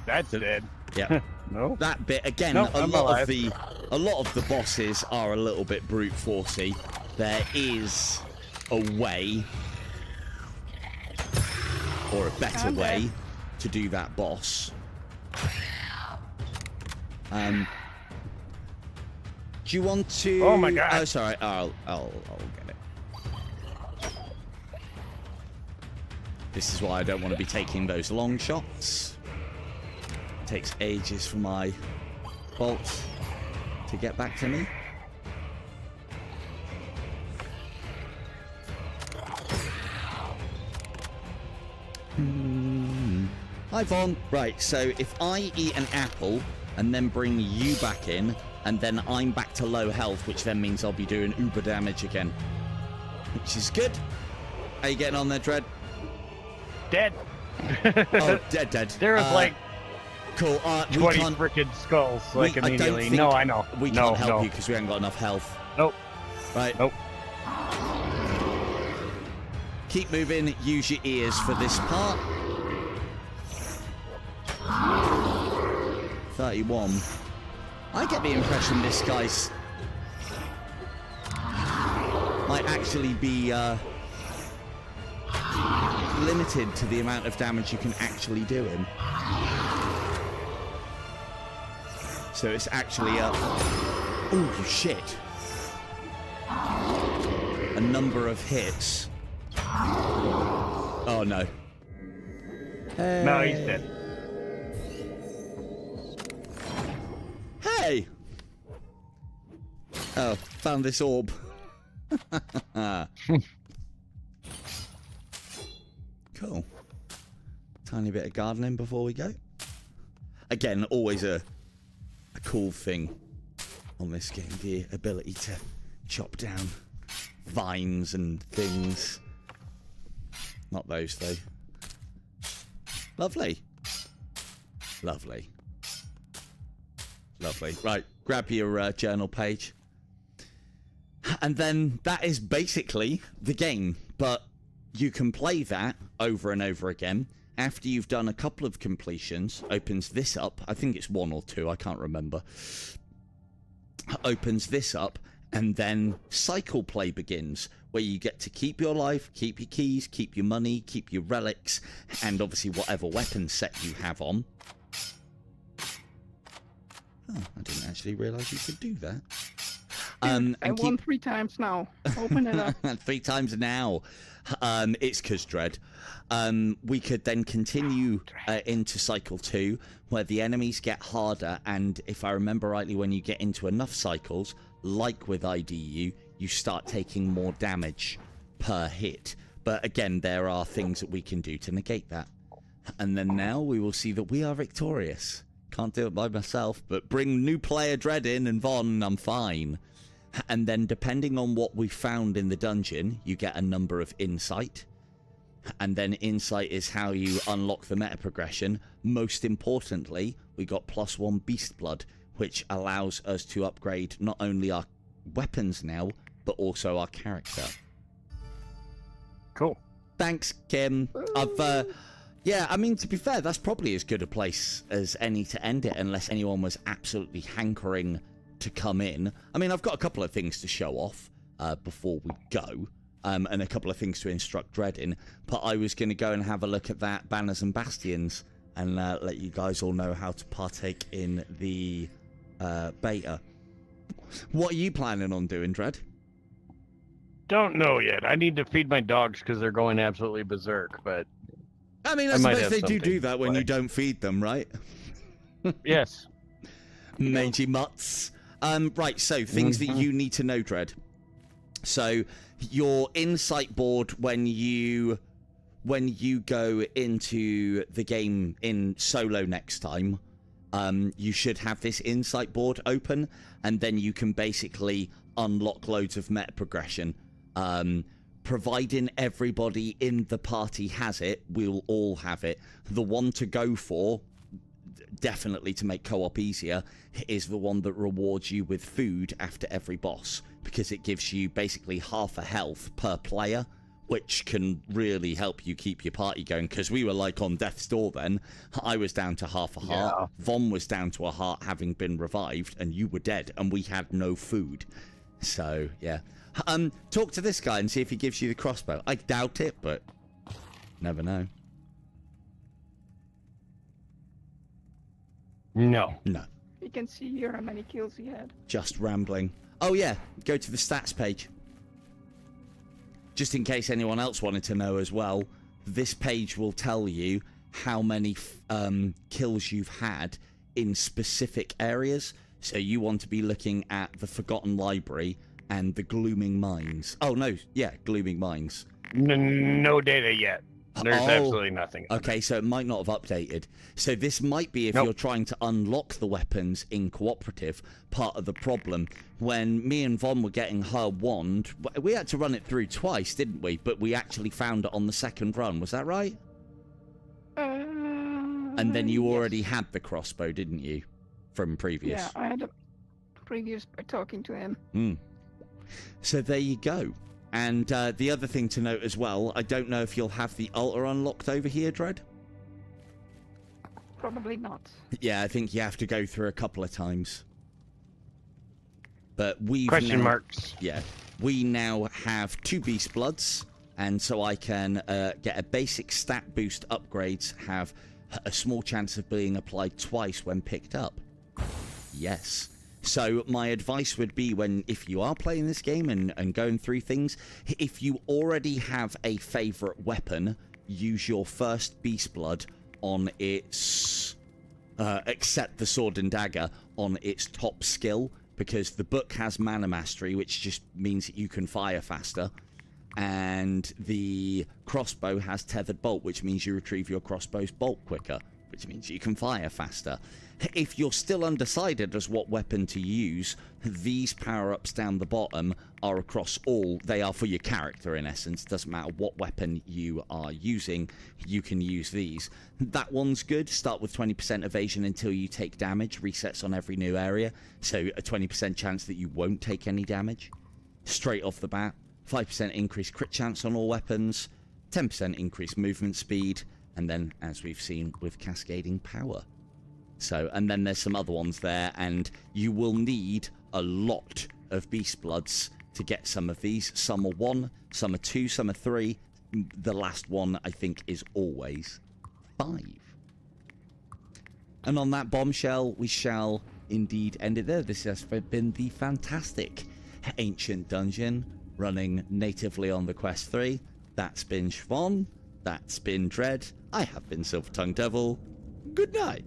That's dead. Yeah. No. That bit again. Nope, a lot of the bosses are a little bit brute forcey. There is a way, or a better way, to do that boss. Do you want to? Oh my god! Oh, sorry. I'll get it. This is why I don't want to be taking those long shots. It takes ages for my bolts to get back to me. Hi, Vaughn. Right, so if I eat an apple and then bring you back in, and then I'm back to low health, which then means I'll be doing uber damage again. Which is good. How you getting on there, Dread? Dead. Oh, dead. There was like cool. 20 frickin' skulls like immediately. No, I know. We can't help you because we haven't got enough health. Nope. Right. Nope. keep moving. Use your ears for this part. 31. I get the impression this guy's might actually be limited to the amount of damage you can actually do him. So it's actually a... Oh, shit. A number of hits. Oh, no. No, he's dead. Hey! Oh, found this orb. Cool. Tiny bit of gardening before we go. Again, always a cool thing on this game, the ability to chop down vines and things. Not those, though. Lovely. Lovely. Lovely. Right, grab your journal page. And then that is basically the game. But you can play that over and over again. After you've done a couple of completions, opens this up. I think it's 1 or 2, I can't remember. Opens this up, and then cycle play begins, where you get to keep your life, keep your keys, keep your money, keep your relics, and obviously whatever weapon set you have on. Oh, I didn't actually realise you could do that. I won 3 times now. Open it up. 3 times now. It's 'cause Dread. We could then continue into cycle 2, where the enemies get harder, and if I remember rightly, when you get into enough cycles, like with IDU, you start taking more damage per hit. But again, there are things that we can do to negate that. And then now we will see that we are victorious. Can't do it by myself, but bring new player Dread in and Von, I'm fine. And then depending on what we found in the dungeon, you get a number of insight. And then insight is how you unlock the meta progression. Most importantly, we got +1 beast blood, which allows us to upgrade not only our weapons now, but also our character. Cool. Thanks, Kim. Yeah, I mean, to be fair, that's probably as good a place as any to end it, unless anyone was absolutely hankering to come in. I mean, I've got a couple of things to show off before we go, and a couple of things to instruct Dread in, but I was going to go and have a look at that Banners and Bastions and let you guys all know how to partake in the beta. What are you planning on doing, Dread? Don't know yet. I need to feed my dogs because they're going absolutely berserk, but... I mean, I suppose they do that when you don't feed them, right? Yes. Mangy mutts. Right, so things that you need to know, Dread. So your insight board when you go into the game in solo next time, you should have this insight board open, and then you can basically unlock loads of meta progression. Providing everybody in the party has it, we'll all have it. The one to go for, definitely to make co-op easier, is the one that rewards you with food after every boss, because it gives you basically half a health per player, which can really help you keep your party going, because we were like on death's door then. I was down to half a heart, yeah. Von was down to a heart having been revived, and you were dead, and we had no food. So, yeah. Talk to this guy and see if he gives you the crossbow. I doubt it, but never know. No. No. You can see here how many kills he had. Just rambling. Oh, yeah. Go to the stats page. Just in case anyone else wanted to know as well, this page will tell you how many kills you've had in specific areas. So you want to be looking at the Forgotten Library and the Glooming Mines. Oh, no. Yeah, Glooming Mines. No data yet. There's absolutely nothing. Okay, so it might not have updated. So this might be, if you're trying to unlock the weapons in cooperative, part of the problem. When me and Von were getting her wand, we had to run it through twice, didn't we? But we actually found it on the second run. Was that right? And then you already had the crossbow, didn't you? From previous. Yeah, I had a previous by talking to him. So there you go. And the other thing to note as well, I don't know if you'll have the altar unlocked over here, Dread. Probably not. Yeah, I think you have to go through a couple of times. But we've Question now, marks. Yeah, we now have 2 Beast Bloods, and so I can get a basic stat boost upgrades, have a small chance of being applied twice when picked up. Yes. So my advice would be if you are playing this game and going through things, if you already have a favorite weapon, use your first Beast Blood on its, except the sword and dagger, on its top skill, because the book has mana mastery, which just means that you can fire faster, and the crossbow has tethered bolt, which means you retrieve your crossbow's bolt quicker, which means you can fire faster. If you're still undecided as what weapon to use, these power-ups down the bottom are across all. They are for your character, in essence. Doesn't matter what weapon you are using, you can use these. That one's good. Start with 20% evasion until you take damage. Resets on every new area, so a 20% chance that you won't take any damage. Straight off the bat, 5% increased crit chance on all weapons, 10% increased movement speed, and then, as we've seen, with cascading power. So, and then there's some other ones there, and you will need a lot of Beast Bloods to get some of these. Some are 1, some are 2, some are 3. The last one, I think, is always 5. And on that bombshell, we shall indeed end it there. This has been the fantastic Ancient Dungeon, running natively on the Quest 3. That's been Siobhan. That's been Dread. I have been Silver Tongue Devil. Good night.